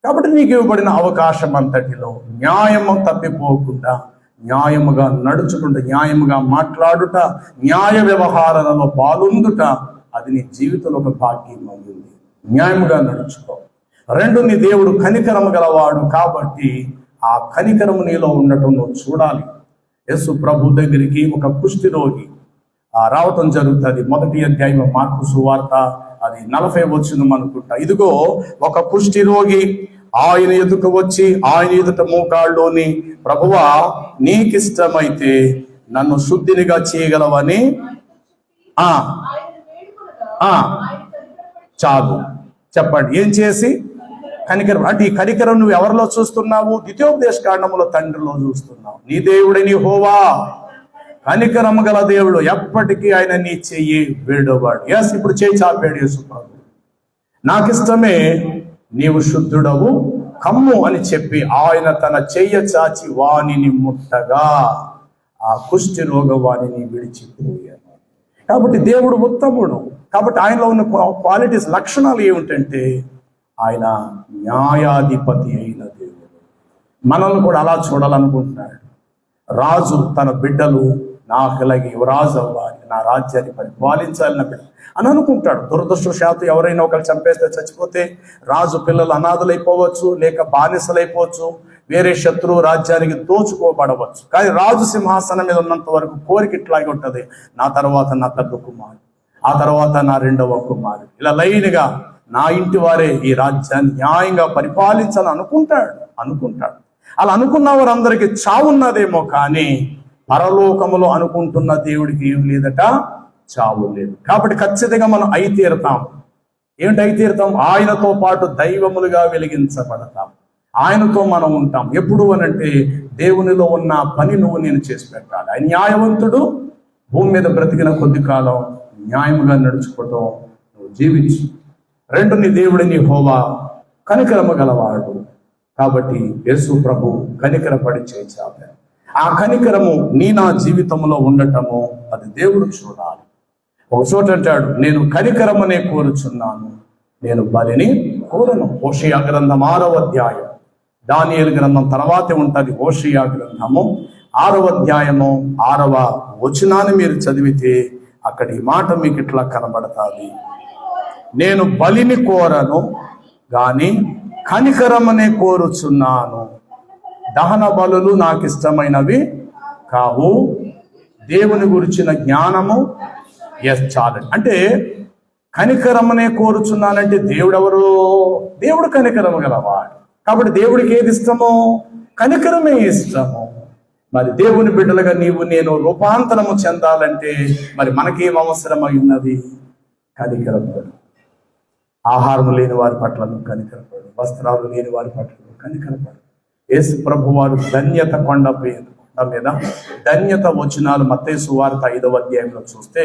కాబట్టి నీకు ఇవ్వబడిన అవకాశం అంతటిలో న్యాయము తప్పిపోకుండా, న్యాయముగా నడుచుకుంటూ, న్యాయముగా మాట్లాడుట, న్యాయ వ్యవహారాలలో పాల్గొందుట, అది నీ జీవితంలో ఒక భాగ్యం అయ్యింది. న్యాయముగా నడుచుకో. 2, నీ దేవుడు కనికరము గలవాడు కాబట్టి ఆ కనికరము నీలో ఉండటం నువ్వు చూడాలి. యేసు ప్రభు దగ్గరికి ఒక కుష్టి రోగి రావటం జరుగుతుంది. 1వ అధ్యాయం మార్కు సువార్త, అది 40 వచనం అనుకుంటా. ఇదిగో ఒక కుష్టి రోగి ఆయన ఎదుకు వచ్చి ఆయన ఎదుట మోకాళ్ళలోని, ప్రభువా నీకిష్టమైతే నన్ను శుద్ధినిగా చేయగలవని చాలు. చెప్పండి, ఏం చేసి? కనికరం. అంటే ఈ కనికరం నువ్వు ఎవరిలో చూస్తున్నావు? ద్వితీయోపదేశ కాండములో తండ్రిలో చూస్తున్నావు. నీ దేవుడని యెహోవా కనికరము గల దేవుడు, ఎప్పటికీ ఆయన నీ చెయ్యి వేడవాడు. ఎస్, ఇప్పుడు చేయి చాపాడు యేసు ప్రభు. నాకిష్టమే, నీవు శుద్ధుడవు కమ్ము అని చెప్పి ఆయన తన చెయ్య చాచి వాణిని ముట్టగా ఆ కుష్టి రోగ వాణిని విడిచిపోయాను. కాబట్టి దేవుడు ఉత్తముడు. కాబట్టి ఆయనలో ఉన్న క్వాలిటీస్, లక్షణాలు ఏమిటంటే ఆయన న్యాయాధిపతి అయిన దేవుడు. మనల్ని కూడా అలా చూడాలనుకుంటున్నాడు. రాజు తన బిడ్డలు నాకు ఇలాగే రాజు అవ్వాలి, నా రాజ్యాన్ని పరిపాలించాలని బిడ్డ అని అనుకుంటాడు. దురదృష్టవశాత్తు ఎవరైనా ఒకరు చంపేస్తే, చచ్చిపోతే రాజు పిల్లలు అనాథలైపోవచ్చు, లేక బానిసలైపోవచ్చు, వేరే శత్రువు రాజ్యానికి దోచుకోబడవచ్చు. కానీ రాజు సింహాసనం మీద ఉన్నంత వరకు కోరిక ఇట్లాగే ఉంటుంది, నా తర్వాత నా పెద్ద కుమారుడు, ఆ తర్వాత నా 2వ కుమారుడు, ఇలా లైన్గా నా ఇంటి వారే ఈ రాజ్యాన్ని న్యాయంగా పరిపాలించాలని అనుకుంటాడు. అలా అనుకున్న వారందరికీ చావున్నదేమో, కానీ పరలోకములో అనుకుంటున్న దేవుడికి ఏం లేదట, చావు లేదు. కాబట్టి ఖచ్చితంగా మనం అయి తీరుతాం. ఏమిటి అయి తీరుతాం? ఆయనతో పాటు దైవములుగా వెలిగించబడతాం. ఆయనతో మనం ఉంటాం. ఎప్పుడు అనంటే దేవునిలో ఉన్న పని నేను చేసి పెట్టాలి. ఆయన న్యాయవంతుడు. భూమి మీద బ్రతికిన కొద్ది కాలం న్యాయముగా నడుచుకోవటం నువ్వు జీవించు. 2, నీ దేవుడిని యెహోవా కనికరము గలవాడు. కాబట్టి యేసు ప్రభు కనికరపడి చేయించాలి. ఆ కనికరము నా జీవితంలో ఉండటము అది దేవుడు చూడాలి. ఒక చోట అంటాడు, నేను కనికరమనే కోరుచున్నాను, నేను బలిని కోరను. హోషేయ గ్రంథం 6వ అధ్యాయం, దానియేలు గ్రంథం తర్వాతే ఉంటుంది. హోషేయ గ్రంథము 6వ అధ్యాయము 6వ వచనాన్ని మీరు చదివితే అక్కడ ఈ మాట మీకు ఇట్లా కనబడతాది, నేను బలిని కోరను గాని కనికరమనే కోరుచున్నాను. దహన బలులు నాకు ఇష్టమైనవి కావు, దేవుని గురించిన జ్ఞానము చాలు. అంటే కనికరమనే కోరుచున్నానంటే దేవుడెవరు? దేవుడు కనికరము గలవాడు. కాబట్టి దేవుడికి ఏది ఇష్టమో? కనికరమే ఇష్టము. మరి దేవుని బిడ్డలుగా నేను రూపాంతరము చెందాలంటే మరి మనకేం అవసరమై ఉన్నది? కనికరపడు. ఆహారం లేని వారి పట్ల కనికరపడు, వస్త్రాలు లేని వారి పట్ల కనికరపడు. యేసు ప్రభు వారు ధన్యత కొండ మీద ధన్యత వచనాలు మత్తయి సువార్త 5వ అధ్యాయంలో చూస్తే,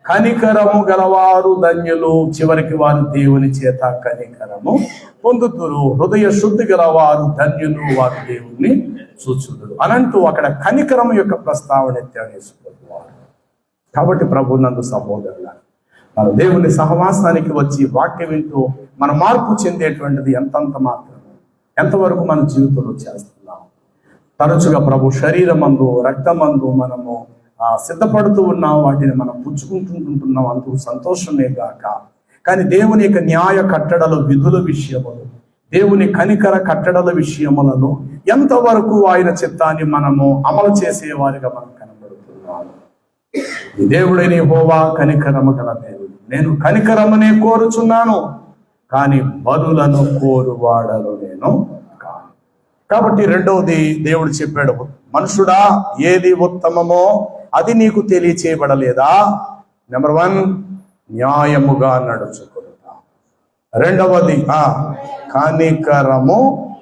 కనికరము గలవారు ధన్యులు, చివరికి వారు దేవుని చేత కనికరము పొందుతురు. హృదయ శుద్ధి గలవారు ధన్యులు, వారు దేవుణ్ణి చూచుదురు అనంటూ అక్కడ కనికరం యొక్క ప్రస్తావన ఎత్తాడు యేసు ప్రభు వారు. కాబట్టి ప్రభు నందు సహోదరుల, మన దేవుని సహవాసానికి వచ్చి వాక్యం వింటూ మన మార్పు చెందేటువంటిది ఎంతంత మాత్రం, ఎంతవరకు మన జీవితంలో చేస్తున్నాం. తరచుగా ప్రభు శరీరమందు రక్తమందు మనము సిద్ధపడుతూ ఉన్నాం, వాటిని మనం పుచ్చుకుంటుంటున్నాం, అందుకు సంతోషమే గాక. కానీ దేవుని యొక్క న్యాయ కట్టడల విధుల విషయములు, దేవుని కనికర కట్టడల విషయములలో ఎంతవరకు ఆయన చిత్తాన్ని మనము అమలు చేసేవారిగా మనం కనబడుతున్నాము. ఈ దేవుడైన యెహోవా కనికరము గల దేవుడు. నేను కనికరమునే కోరుచున్నాను, కానీ బలులను కోరువాడను నేను కాను. కాబట్టి రెండవది దేవుడు చెప్పాడు, మనుషుడా ఏది ఉత్తమమో అది నీకు తెలియచేయబడలేదా? నెంబర్ 1, న్యాయముగా నడుచుకుంటా. రెండవది కనికరము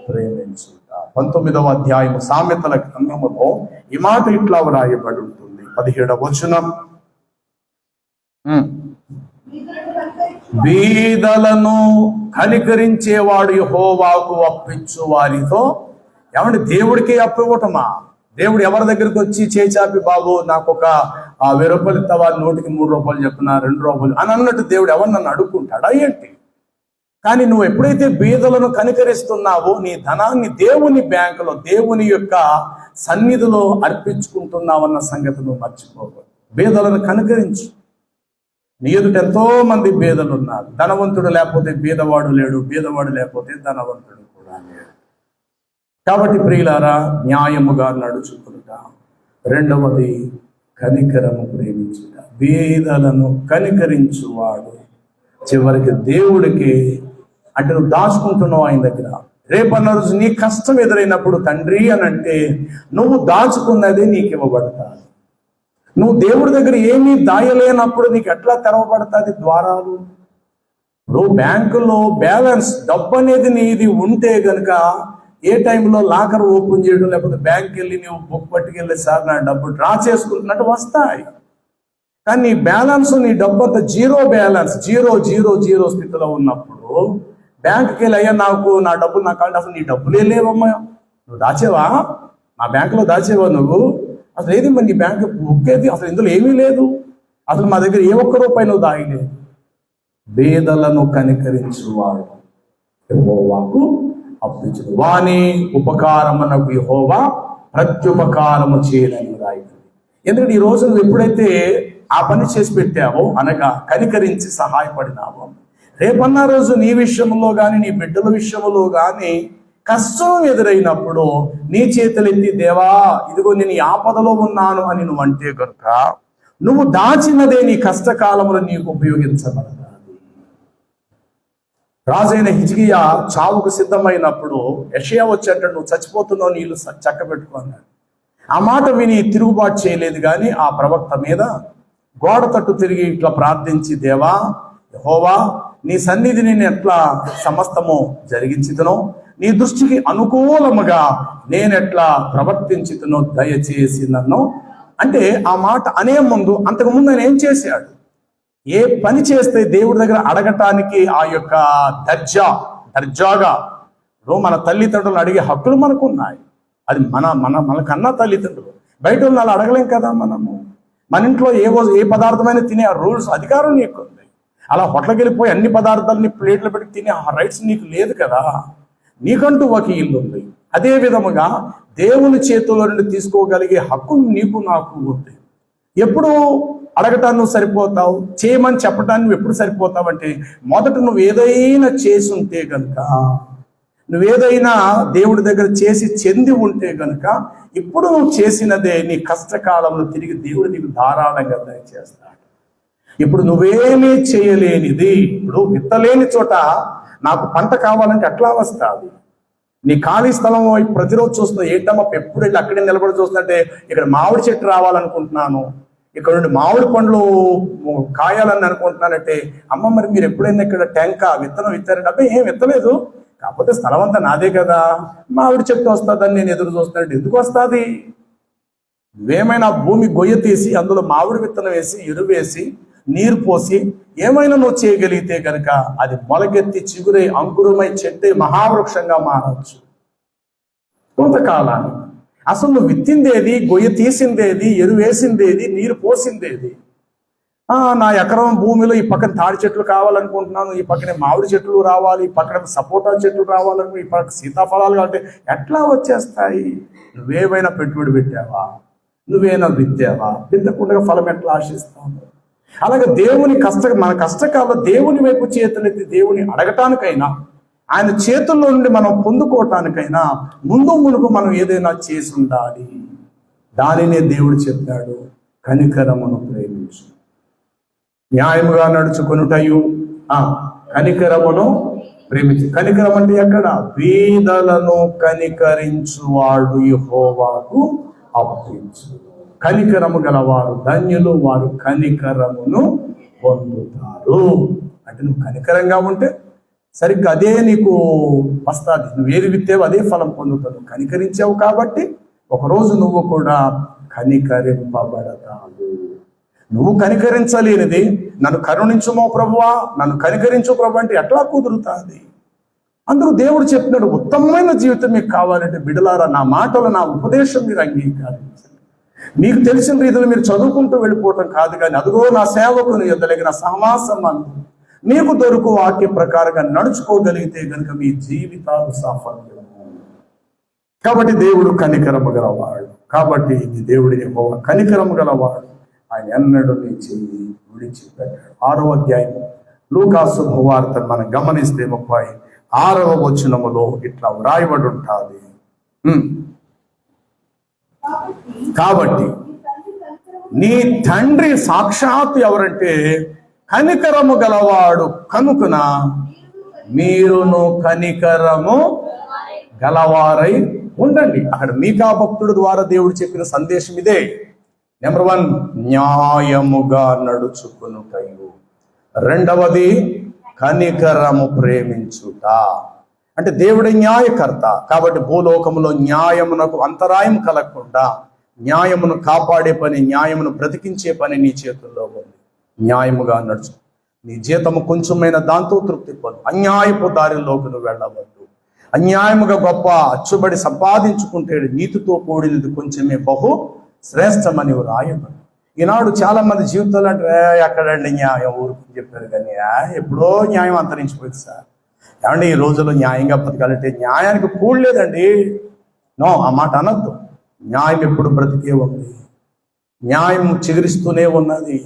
ప్రేమించుట. 19వ అధ్యాయము సామెతల గ్రంథములో ఈ మాట ఇట్లా వ్రాయబడి ఉంటుంది. 17వ వచనం, బీదలను కనికరించేవాడు యెహోవాకు అప్పించు వారితో. ఏమంటే దేవుడికి అప్పివ్వటమా? దేవుడు ఎవరి దగ్గరికి వచ్చి చేచాపి, బాబు నాకు ఒక 1000 రూపాయలు ఇస్తావా, 100కి 3 రూపాయలు చెప్తున్నా 2 రూపాయలు అని అన్నట్టు దేవుడు ఎవరు నన్ను అడుక్కుంటాడా ఏంటి? కానీ నువ్వు ఎప్పుడైతే బీదలను కనికరిస్తున్నావో, నీ ధనాన్ని దేవుని బ్యాంకులో దేవుని యొక్క సన్నిధిలో అర్పించుకుంటున్నావన్న సంగతి నువ్వు మర్చిపోకూడదు. బీదలను కనికరించు. నీ ఎదుట ఎంతో మంది బీదలు ఉన్నారు. ధనవంతుడు లేకపోతే బీదవాడు లేడు, బీదవాడు లేకపోతే ధనవంతుడు కూడా లేడు. కాబట్టి ప్రియులారా, న్యాయముగా నడుచుకుంటా. రెండవది కనికరము ప్రేమించుట. బీదలను కనికరించువాడు చివరికి దేవుడికి, అంటే నువ్వు దాచుకుంటున్నావు ఆయన దగ్గర. రేపన్న రోజు నీ కష్టం ఎదురైనప్పుడు తండ్రి అని అంటే నువ్వు దాచుకున్నది నీకు ఇవ్వబడతాది. నువ్వు దేవుడి దగ్గర ఏమీ దాయలేనప్పుడు నీకు ఎట్లా తెరవబడతాది ద్వారాలు? ఇప్పుడు బ్యాంకులో బ్యాలెన్స్ డబ్బు అనేది నీది ఉంటే గనుక ఏ టైంలో లాకర్ ఓపెన్ చేయడం, లేకపోతే బ్యాంక్కి వెళ్ళి నువ్వు బుక్ పట్టుకెళ్ళి, సార్ నా డబ్బు డ్రా చేసుకుంటున్నట్టు వస్తాయి. కానీ నీ బ్యాలెన్స్, నీ డబ్బు అంతా జీరో బ్యాలెన్స్, జీరో స్థితిలో ఉన్నప్పుడు బ్యాంకుకి వెళ్ళి, అయ్యా నాకు నా డబ్బులు నాకు కావాలి, అసలు నీ డబ్బులే లేవమ్మా, నువ్వు దాచేవా, నా బ్యాంకులో దాచేవా నువ్వు? అసలు ఏది మరి నీ బ్యాంకు బుక్ ఏది? అసలు ఇందులో ఏమీ లేదు, అసలు మా దగ్గర ఏ ఒక్క రూపాయి నువ్వు దాయలేదు. బీదలను కనికరించువాడు యెహోవాకు అప్పించుడు, వాని ఉపకారమునకు యెహోవా ప్రత్యుపకారము చేయనని రాయింది. ఎందుకంటే ఈ రోజు నువ్వు ఎప్పుడైతే ఆ పని చేసి పెట్టావో, అనగా కనికరించి సహాయపడినావో, రేపన్న రోజు నీ విషయంలో కానీ నీ బిడ్డల విషయంలో కానీ కష్టం ఎదురైనప్పుడు నీ చేతులెత్తి, దేవా ఇదిగో నేను ఈ ఆపదలో ఉన్నాను అని నువ్వు అంటే కనుక నువ్వు దాచినదే నీ కష్టకాలంలో నీకు ఉపయోగించబడతాది. రాజైన హిజ్కియా చావుకు సిద్ధమైనప్పుడు యెషయా వచ్చి అంటాడు, నువ్వు చచ్చిపోతున్నావు, నీళ్లు చక్క పెట్టుకున్నాడు. ఆ మాట విని తిరుగుబాటు చేయలేదు, కానీ ఆ ప్రవక్త మీద గోడ తట్టు తిరిగి ఇట్లా ప్రార్థించి, దేవా యెహోవా నీ సన్నిధిని నేను ఎట్లా సమస్తము జరిగించుదునో నీ దృష్టికి అనుకూలముగా నేనెట్లా ప్రవర్తించుతునో దయచేసి నన్ను అంటే ఆ మాట అనే ముందు అంతకుముందు ఆయన ఏం చేశాడు? ఏ పని చేస్తే దేవుడి దగ్గర అడగటానికి ఆ యొక్క దర్జాగా మన తల్లిదండ్రులను అడిగే హక్కులు మనకు ఉన్నాయి. అది మనకన్నా తల్లిదండ్రులు బయట వాళ్ళు అడగలేం కదా. మన ఇంట్లో ఏ పదార్థమైన తినే ఆ రూల్స్ అధికారం నీకు ఉంది. అలా హోటల్కి వెళ్ళిపోయి అన్ని పదార్థాలని ప్లేట్లు పెట్టి తినే ఆ రైట్స్ నీకు లేదు కదా. నీకంటూ ఒక ఇల్లు ఉంది. అదే విధముగా దేవుని చేతుల్లో నుండి తీసుకోగలిగే హక్కు నీకు నాకు ఉంది. ఎప్పుడు అడగటాన్ని నువ్వు సరిపోతావు, చేయమని చెప్పటాన్ని నువ్వు ఎప్పుడు సరిపోతావు అంటే మొదట నువ్వు ఏదైనా చేసి ఉంటే కనుక, నువ్వేదైనా దేవుడి దగ్గర చేసి చెంది ఉంటే కనుక ఇప్పుడు నువ్వు చేసినదే నీ కష్టకాలంలో తిరిగి దేవుడు నీకు ధారాళంగా దయచేస్తాడు. ఇప్పుడు నువ్వేమీ చేయలేనిది, ఇప్పుడు విత్తలేని చోట నాకు పంట కావాలంటే ఎట్లా వస్తుంది? నీ ఖాళీ స్థలం వైపు ప్రతిరోజు చూస్తున్నా, ఏంటమ్మా ఎప్పుడు వెళ్ళి అక్కడే నిలబడి చూస్తుంటే ఇక్కడ మామిడి చెట్టు రావాలనుకుంటున్నాను, ఇక్కడ నుండి మామిడి పండ్లు కాయాలని అనుకుంటున్నానంటే, అమ్మ మరి మీరు ఎప్పుడైనా ఇక్కడ విత్తనం విత్తారంటే, అబ్బాయి ఏం విత్తలేదు, కాకపోతే స్థలం అంతా నాదే కదా, మామిడి చెట్టు వస్తుందని నేను ఎదురు చూస్తున్నాడు. ఎందుకు వస్తుంది? నువ్వేమైనా భూమి గొయ్య తీసి అందులో మామిడి విత్తనం వేసి ఎరువేసి నీరు పోసి ఏమైనా నువ్వు చేయగలిగితే కనుక అది మొలకెత్తి చిగురై అంకురమై చెట్టు మహావృక్షంగా మారచ్చు. కొంతకాలాన్ని అసలు నువ్వు విత్తిందేది, గొయ్య తీసిందేది, ఎరువేసిందేది, నీరు పోసిందేది? నా ఎకరం భూమిలో ఈ పక్కన తాడి చెట్లు కావాలనుకుంటున్నాను, ఈ పక్కనే మామిడి చెట్లు రావాలి, ఈ పక్కన సపోటా చెట్లు రావాలను, ఈ పక్కన సీతాఫలాలు కావాలంటే ఎట్లా వచ్చేస్తాయి? నువ్వేమైనా పెట్టుబడి పెట్టావా? నువ్వేనా విత్తావా? విత్తకుండా ఫలం ఎట్లా ఆశిస్తావు? అలాగే మన కష్టకాలంలో దేవుని వైపు చేతులెత్తి దేవుని అడగటానికైనా, ఆయన చేతుల్లో నుండి మనం పొందుకోవటానికైనా ముందు మునుపు మనం ఏదైనా చేసి ఉండాలి. దానినే దేవుడు చెప్పాడు, కనికరమును ప్రేమించు, న్యాయముగా నడుచుకొనుటయు కనికరమును ప్రేమించు. కనికరం అంటే ఎక్కడ? బీదలను కనికరించువాడు యెహోవాకు అర్పించు. కనికరము గలవారు ధన్యులు, వారు కనికరమును పొందుతారు. అంటే నువ్వు కనికరంగా ఉంటే సరిగ్గా అదే నీకు వస్తుంది. నువ్వు ఏది విత్తేవో అదే ఫలం పొందుతావు. కనికరించావు కాబట్టి ఒకరోజు నువ్వు కూడా కనికరింపబడతావు. నువ్వు కనికరించలేనిది నన్ను కరుణించుమో ప్రభువా, నన్ను కనికరించు ప్రభు అంటే ఎట్లా కుదురుతుంది? అందుకు దేవుడు చెప్పినాడు, ఉత్తమమైన జీవితం మీకు కావాలంటే బిడ్డలారా నా మాటలు, నా ఉపదేశం మీరు అంగీకరించండి. మీకు తెలిసిన రీతిలో మీరు చదువుకుంటూ వెళ్ళిపోవటం కాదు, కానీ అదిగో నా సేవకుని యొద్దలిగిన సహవాసం మీకు దొరుకు వాక్య ప్రకారంగా నడుచుకోగలిగితే కనుక మీ జీవితాలు సాఫల్యం. కాబట్టి దేవుడు కనికరము గలవాడు. కాబట్టి నీ దేవుడి కనికరము గలవాడు. ఆయన ఎన్నడూ నీ చెయ్యి విడిచిపెట్టాడు. 6వ అధ్యాయం లూకాసు శుభవార్తను మనం గమనిస్తే 36వ వచనములో ఇట్లా వ్రాయబడి ఉంటుంది. కాబట్టి నీ తండ్రి సాక్షాత్తు ఎవరంటే కనికరము గలవాడు కనుకన మీరును కనికరము గలవారై ఉండండి. అక్కడ మీకా భక్తుడు ద్వారా దేవుడు చెప్పిన సందేశం ఇదే. నెంబర్ 1 న్యాయముగా నడుచుకునుటయు, రెండవది కనికరము ప్రేమించుట. అంటే దేవుడి న్యాయకర్త కాబట్టి భూలోకములో న్యాయమునకు అంతరాయం కలగకుండా న్యాయమును కాపాడే పని, న్యాయమును బ్రతికించే పని నీ చేతుల్లో ఉంది. న్యాయముగా నడుచు. నీ జీతము కొంచెమైన దాంతో తృప్తి పొందు. అన్యాయపు దారిలోకి నువ్వు వెళ్ళవద్దు. అన్యాయముగా గొప్ప అచ్చుబడి సంపాదించుకుంటే నీతితో కూడినది కొంచెమే బహు శ్రేష్టమని రాయబడి. ఈనాడు చాలా మంది జీవితాలు అంటే ఎక్కడండి న్యాయం, ఊరుకు చెప్పారు కానీ ఎప్పుడో న్యాయం అంతరించిపోయింది సార్. ఏమంటే ఈ రోజుల్లో న్యాయంగా బతకాలంటే న్యాయానికి కూడలేదండి. నో, ఆ మాట అనద్దు. న్యాయం ఎప్పుడు బ్రతికే ఉంది. న్యాయం చిగురిస్తూనే ఉన్నది.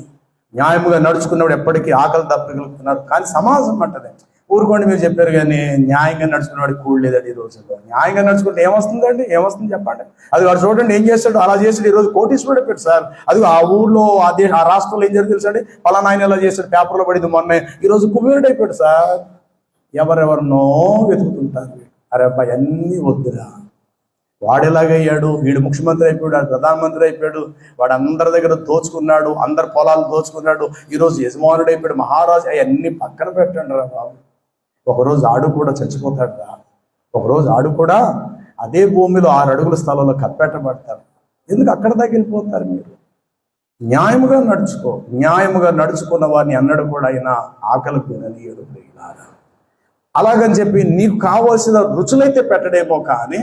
న్యాయముగా నడుచుకున్నప్పుడు ఎప్పటికీ ఆకలి దప్పగలుగుతున్నారు. కానీ సమాజం అంటది ఊరుకోండి మీరు చెప్పారు కానీ న్యాయంగా నడుచుకున్నవాడికి కూడలేదండి. ఈ రోజుల్లో న్యాయంగా నడుచుకుంటే ఏమొస్తుందండి? ఏమొస్తుంది చెప్పండి? అది వాడు చూడండి ఏం చేస్తాడు, అలా చేసాడు. ఈరోజు కోటీశ్వరుడు పెట్టాడు సార్. అది ఆ ఊళ్ళో ఆ రాష్ట్రంలో ఏం జరిగి తెలుసండి, పలానా ఆయన ఎలా చేశాడు, పేపర్లో పడింది మొన్నే. ఈరోజు కుబేరుడు అయిపోయాడు సార్. ఎవరెవరినో వెతుకుతుంటారు. అరే అబ్బాయి అన్నీ వద్దురా. వాడు ఎలాగయ్యాడు, వీడు ముఖ్యమంత్రి అయిపోయాడు, వాడు ప్రధానమంత్రి అయిపోయాడు, వాడు అందరి దగ్గర దోచుకున్నాడు, అందరి పొలాలు దోచుకున్నాడు, ఈరోజు యజమానుడు అయిపోయాడు, మహారాజు. అవన్నీ పక్కన పెట్టండి రా బాబు. ఒకరోజు ఆడు కూడా చచ్చిపోతాడు రా. ఒకరోజు ఆడు కూడా అదే భూమిలో 6 అడుగుల స్థలంలో కప్పెట్టబడతారు. ఎందుకు అక్కడ దాకా వెళ్ళిపోతారు? మీరు న్యాయముగా నడుచుకో. న్యాయముగా నడుచుకున్న వారిని అన్నడు కూడా అయినా ఆకలి తిననీయుడు ప్రియులారా. అలాగని చెప్పి నీకు కావాల్సిన రుచులైతే పెట్టడేమో కానీ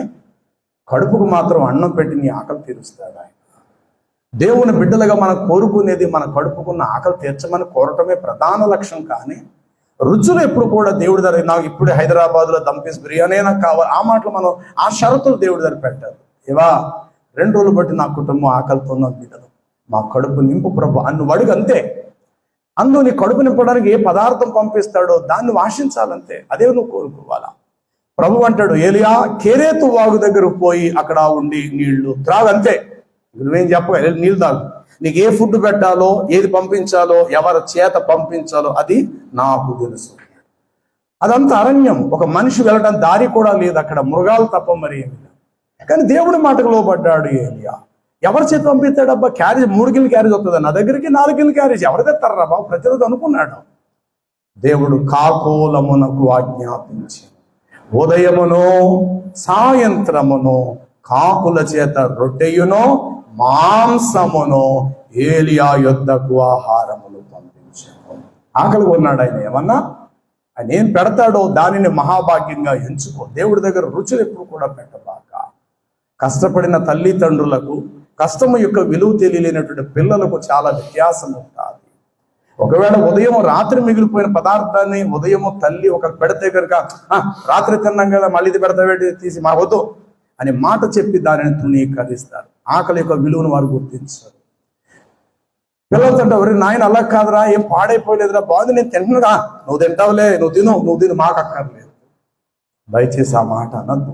కడుపుకు మాత్రం అన్నం పెట్టి నీ ఆకలి తీరుస్తాడు ఆయన. దేవుని బిడ్డలుగా మనం కోరుకునేది మన కడుపుకున్న ఆకలి తీర్చమని కోరటమే ప్రధాన లక్ష్యం. కానీ రుచులు ఎప్పుడు కూడా దేవుడి దగ్గర, నాకు ఇప్పుడే హైదరాబాద్లో దంపీస్ బిర్యానీ నాకు కావాలి, ఆ మాటలు మనం ఆ షరతులు దేవుడి దగ్గర పెట్టారు. ఇవా 2 రోజులు బట్టి నా కుటుంబం ఆకలితో ఉన్న బిడ్డలు, మా కడుపు నింపు ప్రభు అన్ను అడుగు అంతే. అందులో నీ కడుపు నింపడానికి ఏ పదార్థం పంపిస్తాడో దాన్ని ఆశించాలంతే, అదే నువ్వు కోరుకోవాలా. ప్రభు అంటాడు, ఏలియా కేరేతు వాగు దగ్గరకు పోయి అక్కడ ఉండి నీళ్లు త్రాగంతే, నువ్వేం చెప్పగా నీళ్ళు తాగు. నీకు ఏ ఫుడ్ పెట్టాలో, ఏది పంపించాలో, ఎవరి చేత పంపించాలో అది నాకు తెలుసు. అదంతా అరణ్యం, ఒక మనిషి వెళ్ళడం దారి కూడా లేదు అక్కడ, మృగాలు తప్ప మరి ఏమి లేదు. కానీ దేవుడి మాటకు లోబడ్డాడు ఏలియా. ఎవరి చేతి పంపిస్తాడబ్బా? క్యారేజ్ 3 గిన్నెల క్యారేజ్ వస్తుంది, నా దగ్గరికి 4 గిన్నెల క్యారేజ్ ఎవరు తెస్తారా బాబు ప్రతిరోజు అనుకున్నాడు. దేవుడు కాకోలమునకు ఆజ్ఞాపించి ఉదయమును సాయంత్రమును కాకుల చేత రొట్టెయును మాంసమును ఏలియా యొద్దకు ఆహారములు పంపించాను. ఆకలి కొన్నాడు ఆయన. ఏమన్నా ఆయన ఏం పెడతాడో దానిని మహాభాగ్యంగా ఎంచుకో. దేవుడి దగ్గర రుచులు ఎప్పుడు కూడా పెట్టబాక. కష్టపడిన తల్లిదండ్రులకు కష్టము యొక్క విలువ తెలియలేనటువంటి పిల్లలకు చాలా వ్యత్యాసం ఉంటుంది. ఒకవేళ ఉదయం రాత్రి మిగిలిపోయిన పదార్థాన్ని ఉదయం తల్లి ఒక పెడితే కనుక రాత్రి తిన్నాం కదా మళ్ళీ ఇది పెడతావేటి తీసి మా వద్దు అనే మాట చెప్పి దానిని తృణీకరిస్తారు. ఆకలి యొక్క విలువను వారు గుర్తించారు. పిల్లలతో ఎవరి నాయన అలా కాదురా, ఏం పాడైపోలేదురా, బాగుంది నేను తింటున్నా, నువ్వు తింటావులే, నువ్వు తిను మాకు అక్కర్లేదు. దయచేసి ఆ మాట అనద్దు.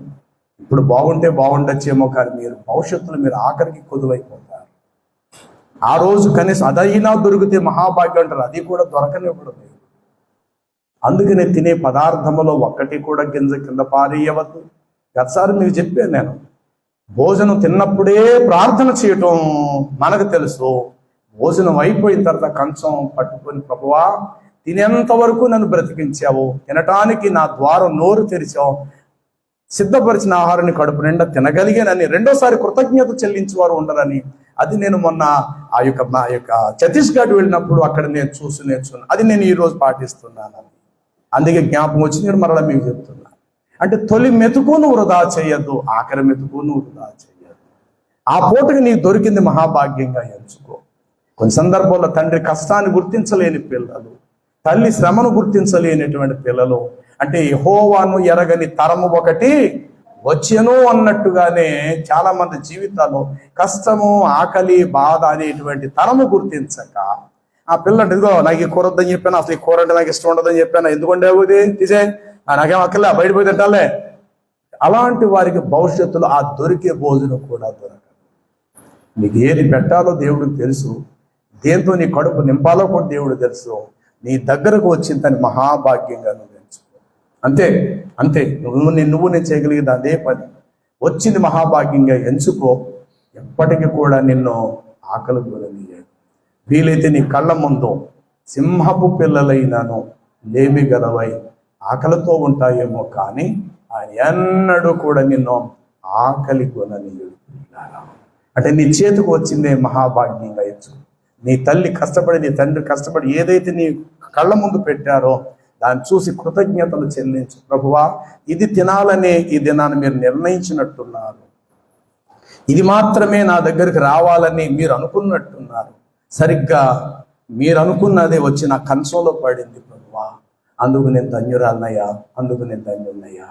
ఇప్పుడు బాగుంటే బాగుండొచ్చేమో కానీ మీరు భవిష్యత్తులో మీరు ఆఖరికి కొదువైపోతారు. ఆ రోజు కనీసం అదైనా దొరికితే మహాభాగ్యం అంటారు, అది కూడా దొరకనివ్వకూడదు. అందుకనే తినే పదార్థములో ఒక్కటి కూడా గింజ కింద పారేయవద్దు. గతసారి మీకు చెప్పాను నేను, భోజనం తిన్నప్పుడే ప్రార్థన చేయటం మనకు తెలుసు. భోజనం అయిపోయిన తర్వాత కంచం పట్టుకొని, ప్రభువా తినేంత వరకు నన్ను బ్రతికించావు, తినటానికి నా ద్వారం నోరు తెరిచావు, సిద్ధపరిచిన ఆహారాన్ని కడుపు నిండా తినగలిగానని రెండోసారి కృతజ్ఞత చెల్లించేవారు ఉండరని, అది నేను మొన్న మా యొక్క ఛత్తీస్గఢ్ వెళ్ళినప్పుడు అక్కడ నేను చూసి నేర్చుకున్నాను. అది నేను ఈరోజు పాటిస్తున్నాను. అందుకే జ్ఞాపకం వచ్చింది మరలా మీకు చెప్తున్నా. అంటే తొలి మెతుకు నువ్వు వృధా చేయొద్దు, ఆఖరి మెతుకు నువ్వు వృధా చేయొద్దు. ఆ పూటకి నీకు దొరికింది మహాభాగ్యంగా ఎంచుకో. కొన్ని సందర్భాల్లో తండ్రి కష్టాన్ని గుర్తించలేని పిల్లలు, తల్లి శ్రమను గుర్తించలేనటువంటి పిల్లలు, అంటే యెహోవాను ఎరగని తరము ఒకటి వచ్చెను అన్నట్టుగానే చాలా మంది జీవితాల్లో కష్టము, ఆకలి, బాధ అనేటువంటి తరము గుర్తించక ఆ పిల్లంటే ఇదిగో నాకు ఈ కూర వద్దని చెప్పాను, అసలు ఈ కూర అంటే నాకు ఇష్టం ఉండదని చెప్పాను, ఎందుకంటే తీసే నాకేం అక్కర్లే, బయటపోయి తింటాలే. అలాంటి వారికి భవిష్యత్తులో ఆ దొరికే భోజనం కూడా దొరకదు. నీకు ఏది పెట్టాలో దేవుడికి తెలుసు, దేంతో నీ కడుపు నింపాలో కూడా దేవుడు తెలుసు. నీ దగ్గరకు వచ్చిందని మహాభాగ్యంగా నువ్వు ఎంచుకో. అంతే అంతే, నువ్వు నేను చేయగలిగేది అదే పని. వచ్చింది మహాభాగ్యంగా ఎంచుకో. ఎప్పటికీ కూడా నిన్ను ఆకలి గురనీయడు. వీలైతే నీ కళ్ళ ముందు సింహపు పిల్లలైనను లేమి గలవై ఆకలితో ఉంటాయేమో కానీ ఆయన ఎన్నడూ కూడా నిన్ను ఆకలి కొననీయుడు. అంటే నీ చేతికి వచ్చిందే మహాభాగ్యంగా ఎంచుకో. నీ తల్లి కష్టపడి, నీ తండ్రి కష్టపడి ఏదైతే నీ కళ్ళ ముందు పెట్టారో దాన్ని చూసి కృతజ్ఞతలు చెల్లించు. ప్రభువా ఇది తినాలనే ఈ దినాన్ని మీరు నిర్ణయించినట్టున్నారు, ఇది మాత్రమే నా దగ్గరికి రావాలని మీరు అనుకున్నట్టున్నారు. సరిగ్గా మీరు అనుకున్నదే వచ్చి నా కంచంలో పడింది ప్రభువా, అందుకు నేను ధన్యురాలనయ్యా, అందుకు నేను ధన్యున్నయ్యా.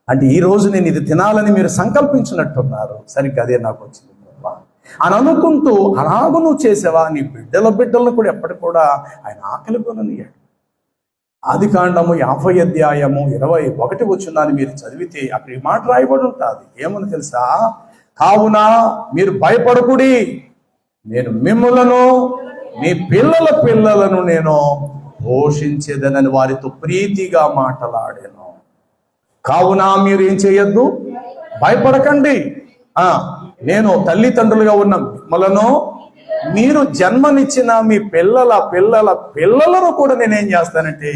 అంటే ఈ రోజు నేను ఇది తినాలని మీరు సంకల్పించినట్టున్నారు, సరిగ్గా అదే నాకు వచ్చింది ప్రభువా అని అనుకుంటూ అలాగూ నువ్వు చేసావా. నీ బిడ్డలను కూడా ఎప్పటికి కూడా ఆయన ఆకలి కొననీయాడు. ఆదికాండము 50 అధ్యాయము 21 వచనాన్ని మీరు చదివితే అక్కడ ఈ మాట రాయబడి ఉంటుంది. ఏమని తెలుసా? కావున మీరు భయపడకుడి, నేను మిమ్ములను మీ పిల్లలను నేను పోషించేదనని వారితో ప్రీతిగా మాట్లాడాను. కావున మీరు ఏం చేయొద్దు, భయపడకండి. నేను తల్లిదండ్రులుగా ఉన్న మిమ్మలను, మీరు జన్మనిచ్చిన మీ పిల్లలను కూడా నేనేం చేస్తానంటే,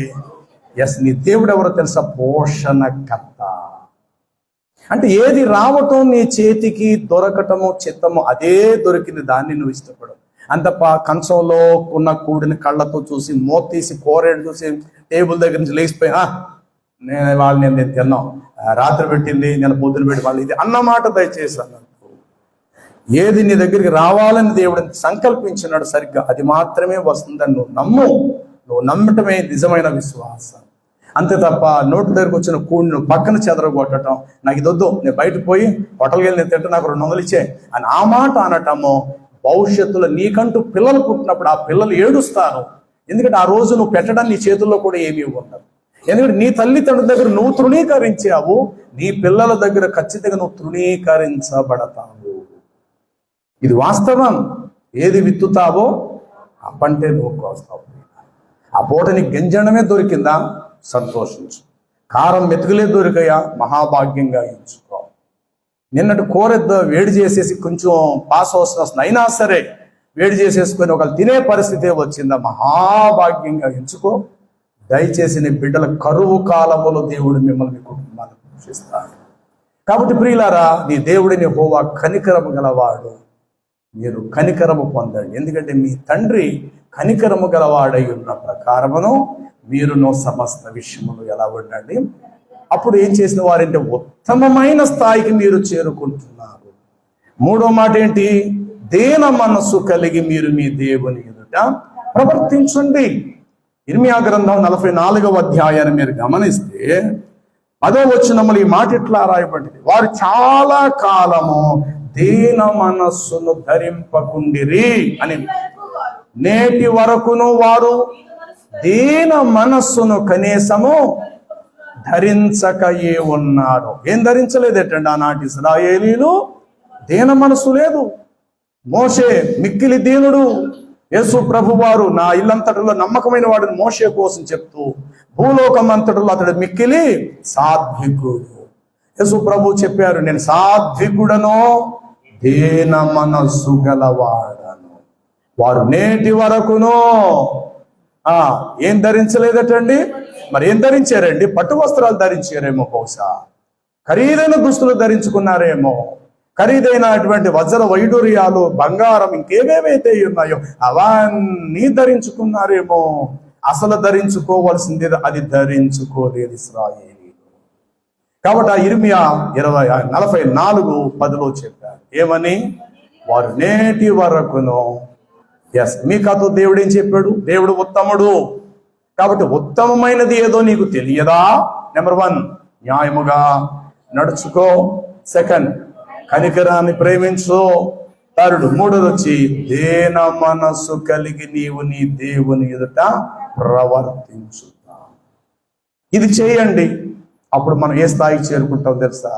నీ దేవుడు ఎవరో తెలుసా? పోషణకర్త. అంటే ఏది రావటం నీ చేతికి దొరకటము చిత్తము అదే దొరికింది దాన్ని నువ్వు ఇష్టపడవు. అంతప్ప కంచంలో ఉన్న కూడిని కళ్ళతో చూసి మోతీసి కోరేడు చూసి టేబుల్ దగ్గర నుంచి లేచిపోయి నేను తిన్నాం, రాత్రి పెట్టింది నేను పొద్దున పెట్టి వాళ్ళు ఇది అన్నమాట దయచేసి అన్నట్టు. ఏది నీ దగ్గరికి రావాలని దేవుడు సంకల్పించినాడు సరిగ్గా అది మాత్రమే వస్తుందని నువ్వు నమ్మటమే నిజమైన విశ్వాసం. అంతే తప్ప నోటి దగ్గరకు వచ్చిన కూడిని నువ్వు పక్కన చెదరగొట్టడం, నాకు ఇది వద్దు, నేను బయటకు పోయి హోటల్కి వెళ్ళి నేను తింటే నాకు 200 ఇచ్చే అని ఆ మాట అనటము భవిష్యత్తులో నీకంటూ పిల్లలు పుట్టినప్పుడు ఆ పిల్లలు ఏడుస్తారు. ఎందుకంటే ఆ రోజు నువ్వు పెట్టడం నీ చేతుల్లో కూడా ఏమీ ఉండదు. ఎందుకంటే నీ తల్లిదండ్రుల దగ్గర నువ్వు తృణీకరించావు, నీ పిల్లల దగ్గర ఖచ్చితంగా నువ్వు తృణీకరించబడతావు. ఇది వాస్తవం. ఏది విత్తుతావో ఆ పంటే నువ్వు కోస్తావు. ఆ పూట నీకు గంజడమే దొరికిందా సంతోషించు. కారం మెతుకులే దొరికాయా మహాభాగ్యంగా ఎంచుకో. నిన్నటి కూర వేడి చేసేసి కొంచెం పాస్ వస్తుంది అయినా సరే వేడి చేసేసుకొని ఒకళ్ళు తినే పరిస్థితే వచ్చిందా మహాభాగ్యంగా ఎంచుకో. దయచేసి నీ బిడ్డల కరువు కాలములో దేవుడు మిమ్మల్ని కుటుంబాన్ని పోషిస్తాడు. కాబట్టి ప్రియులారా, నీ దేవుడిని యెహోవా కనికరము గలవాడు, మీరు కనికరము పొందండి. ఎందుకంటే మీ తండ్రి కనికరము గలవాడై ఉన్న ప్రకారమును మీరును సమస్త విషయములు ఎలా ఉండండి. అప్పుడు ఏం చేసిన వారంటే ఉత్తమమైన స్థాయికి మీరు చేరుకుంటున్నారు. మూడో మాట ఏంటి? దీన మనస్సు కలిగి మీరు మీ దేవుని ఎదుట ప్రవర్తించండి. ఇర్మియా గ్రంథం 44వ అధ్యాయాన్ని మీరు గమనిస్తే 10వ వచనములు ఈ మాట ఇట్లా రాయబడింది: వారు చాలా కాలము దీన మనస్సును ధరింపకుండిరి అని. నేటి వరకును వారు దీన మనస్సును కనీసము ధరించకయే ఉన్నారు. ఏం ధరించలేదేటండి ఆనాటి ఇశ్రాయేలీలు? దీన మనస్సు లేదు. మోషే మిక్కిలి దీనుడు. యేసు ప్రభు వారు నా ఇల్లంతటిలో నమ్మకమైన వాడిని మోషే కోసం చెప్తూ భూలోకం అంతటిలో అతడు మిక్కిలి సాత్వికుడు. యేసు ప్రభు చెప్పారు, నేను సాత్వికుడను, దీన మనస్సు గలవాడను. వారు నేటి వరకును ఏం ధరించలేదటండి? మరి ఏం ధరించారండి? పట్టు వస్త్రాలు ధరించారేమో, బహుశా ఖరీదైన దుస్తులు ధరించుకున్నారేమో, ఖరీదైనటువంటి వజ్ర వైడూర్యాలు, బంగారం, ఇంకేమేమైతే ఉన్నాయో అవన్నీ ధరించుకున్నారేమో. అసలు ధరించుకోవాల్సింది అది ధరించుకోలేదు ఇశ్రాయేలీయులు. కాబట్టి ఆ ఇర్మియా 44:10 చెప్పారు ఏమని? వారు నేటి వరకును. మీకాతో దేవుడు ఏం చెప్పాడు? దేవుడు ఉత్తముడు. కాబట్టి ఉత్తమమైనది ఏదో నీకు తెలియదా? నెంబర్ 1 న్యాయముగా నడుచుకో. 2 కనికరాన్ని ప్రేమించు. 3 వచ్చి దీన మనస్సు కలిగి నీవు నీ దేవుని ఎదుట ప్రవర్తించుతా. ఇది చేయండి. అప్పుడు మనం ఏ స్థాయికి చేరుకుంటాం తెలుసా?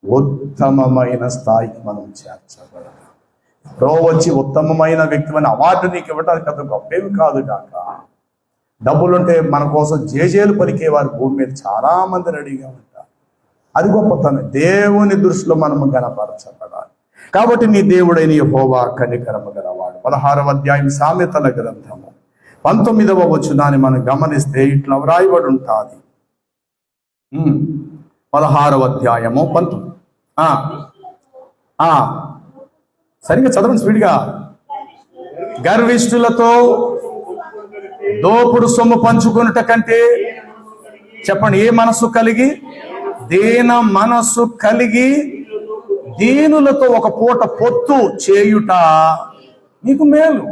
ఉత్తమమైన స్థాయికి మనం చేర్చబడతాం. వచ్చి ఉత్తమమైన వ్యక్తిమైన అవార్డు నీకు ఇవ్వడానికి అంత గొప్పేమి కాదు కాక, డబ్బులుంటే మన కోసం జేజేలు పలికేవారు భూమి మీద చాలా మంది రెడీగా ఉంటారు. అది గొప్పతనం. దేవుని దృష్టిలో మనము గణపరచబడాలి. కాబట్టి నీ దేవుడైన యెహోవా కనికరము గలవాడు. 16వ అధ్యాయం సామెతల గ్రంథము 19వ వచనాన్ని మనం గమనిస్తే ఇట్లా వ్రాయబడి ఉంటుంది. 16వ అధ్యాయము 19. సరిగ్గా చదవండి స్పీడ్గా. గర్విష్ఠులతో దోపుడు సొమ్ము పంచుకొనుట కంటే, చెప్పండి, ఏ మనస్సు కలిగి? దీన మనస్సు కలిగి దీనులతో ఒక పూట పొత్తు చేయుట నీకు మేలు.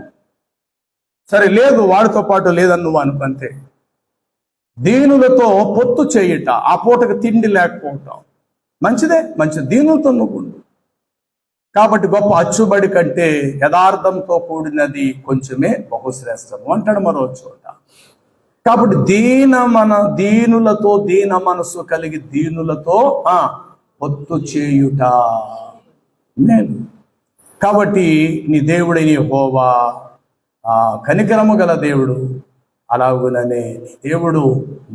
సరే, లేదు వాడితో పాటు లేదని నువ్వు అనుకుంటే, దీనులతో పొత్తు చేయుట, ఆ పూటకు తిండి లేకపోవటం మంచిదే, మంచిది. దీనులతో నువ్వు ఉండు. కాబట్టి గొప్ప అచ్చుబడి కంటే యథార్థంతో కూడినది కొంచెమే బహుశ్రేష్టము అంటాడు మరో చోట. కాబట్టి దీనులతో దీన మనస్సు కలిగి దీనులతో పొత్తు చేయుట నేను. కాబట్టి నీ దేవుడైన యెహోవా కనికరము గల దేవుడు, అలాగుననే నీ దేవుడు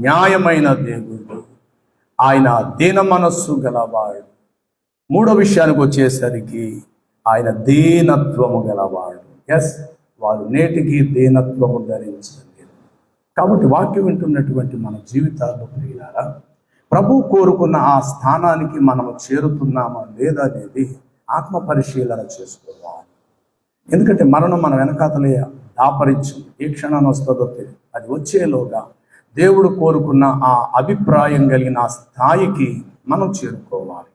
న్యాయమైన దేవుడు, ఆయన దీన మనస్సు గలవాడు. 3వ విషయానికి వచ్చేసరికి ఆయన దీనత్వము గలవాడు. వారు నేటికి దీనత్వము ధరించలేదు. కాబట్టి వాక్యం వింటున్నటువంటి మన జీవితాల్లో ప్రియులారా, ప్రభు కోరుకున్న ఆ స్థానానికి మనము చేరుతున్నామా లేదా అనేది ఆత్మ పరిశీలన చేసుకోవాలి. ఎందుకంటే మరణం మన వెనకాతలే దాపరించు, ఏ క్షణాన్ని వస్తుందో తెలియదు. అది వచ్చేలోగా దేవుడు కోరుకున్న ఆ అభిప్రాయం కలిగిన ఆ స్థాయికి మనం చేరుకోవాలి.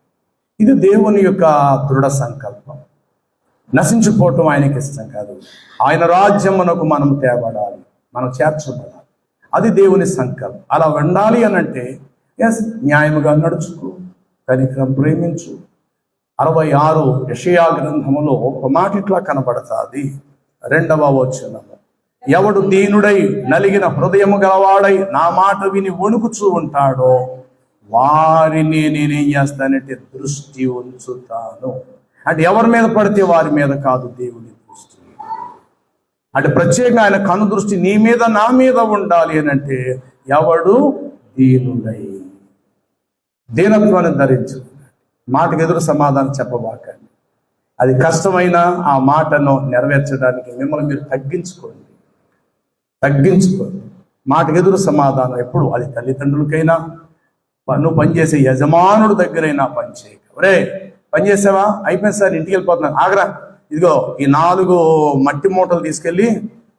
ఇది దేవుని యొక్క దృఢ సంకల్పం. నశించిపోవటం ఆయనకి ఇష్టం కాదు. ఆయన రాజ్యం మనకు మనం తేబడాలి, మనం చేర్చబడాలి. అది దేవుని సంకల్పం. అలా ఉండాలి అని అంటే న్యాయముగా నడుచుకో, కనికరం ప్రేమించు. 66 యెషయా గ్రంథములో ఒక మాట ఇట్లా కనబడతాది. 2వ వచనము, ఎవడు దీనుడై నలిగిన హృదయము గలవాడై నా మాట విని వణుకుచూ ఉంటాడో వారిని నేనేం చేస్తానంటే దృష్టి ఉంచుతాను. అంటే ఎవరి మీద పడితే వారి మీద కాదు దేవుని దృష్టి. అంటే ప్రత్యేకంగా ఆయన కను దృష్టి నీ మీద నా మీద ఉండాలి అని అంటే ఎవడు దీనుడై, దీనత్వాన్ని ధరించు. మాటకు ఎదురు సమాధానం చెప్పబాకండి. అది కష్టమైన ఆ మాటను నెరవేర్చడానికి మిమ్మల్ని మీరు తగ్గించుకోండి. మాటకు ఎదురు సమాధానం ఎప్పుడు, అది తల్లిదండ్రులకైనా, నువ్వు పనిచేసే యజమానుడి దగ్గరైనా పనిచేయక. ఒరే పని చేసావా, అయిపోయింది సార్ ఇంటికి వెళ్ళిపోతున్నాను, ఆగరా, ఇదిగో ఈ 4 మట్టి మూటలు తీసుకెళ్ళి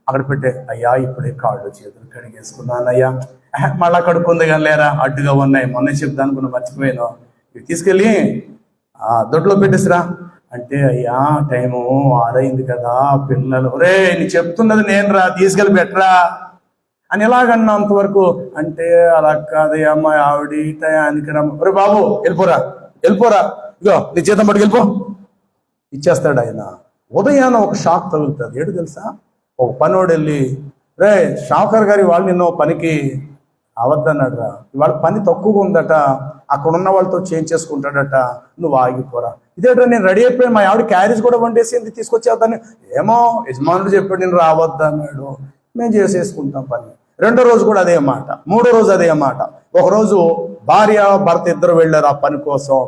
అక్కడ పెట్టే. అయ్యా ఇప్పుడే కాళ్ళు చేతులు కడిగేసుకున్నాను అయ్యా, మళ్ళా కడుక్కుంది కానీ లేరా, అడ్డుగా ఉన్నాయి, మొన్న చెప్తాను అనుకున్నా మర్చిపోయాను, ఇవి తీసుకెళ్ళి దొడ్లో పెట్టేసిరా అంటే, అయ్యా టైము 6 అయింది కదా పిల్లలు, ఒరే నీ చెప్తున్నది నేను రా, తీసుకెళ్ళి పెట్టరా అని ఎలాగన్నంత వరకు అంటే, అలా కాదయ్యా మా ఆవిడ టయానికి రా, ఒరే బాబు వెళ్ళిపోరా, ఇగో నీ జీతం పట్టుకు వెళ్ళిపో ఇచ్చేస్తాడు ఆయన. ఉదయాన్న ఒక షాక్ తగులుతుంది. ఏడు తెలుసా, ఒక పనోడు వెళ్ళి, రే షావుకర్ గారి వాళ్ళు నిన్ను పనికి అవద్దన్నాడు రా, ఇవాళ పని తక్కువగా ఉందట, అక్కడ ఉన్న వాళ్ళతో చేంజ్ చేసుకుంటాడట, నువ్వు ఆగిపోరా. ఇదేట నేను రెడీ అయిపోయాను, మా ఆవిడ క్యారేజ్ కూడా వండేసింది తీసుకొచ్చేద్దాన్ని, ఏమో యజమానుడు చెప్పాడు నేను రావద్దన్నాడు, మేము చేసేసుకుంటాం పని. 2వ రోజు కూడా అదే మాట, 3వ రోజు అదే మాట. ఒకరోజు భార్య భర్త ఇద్దరు వెళ్ళారు ఆ పని కోసం.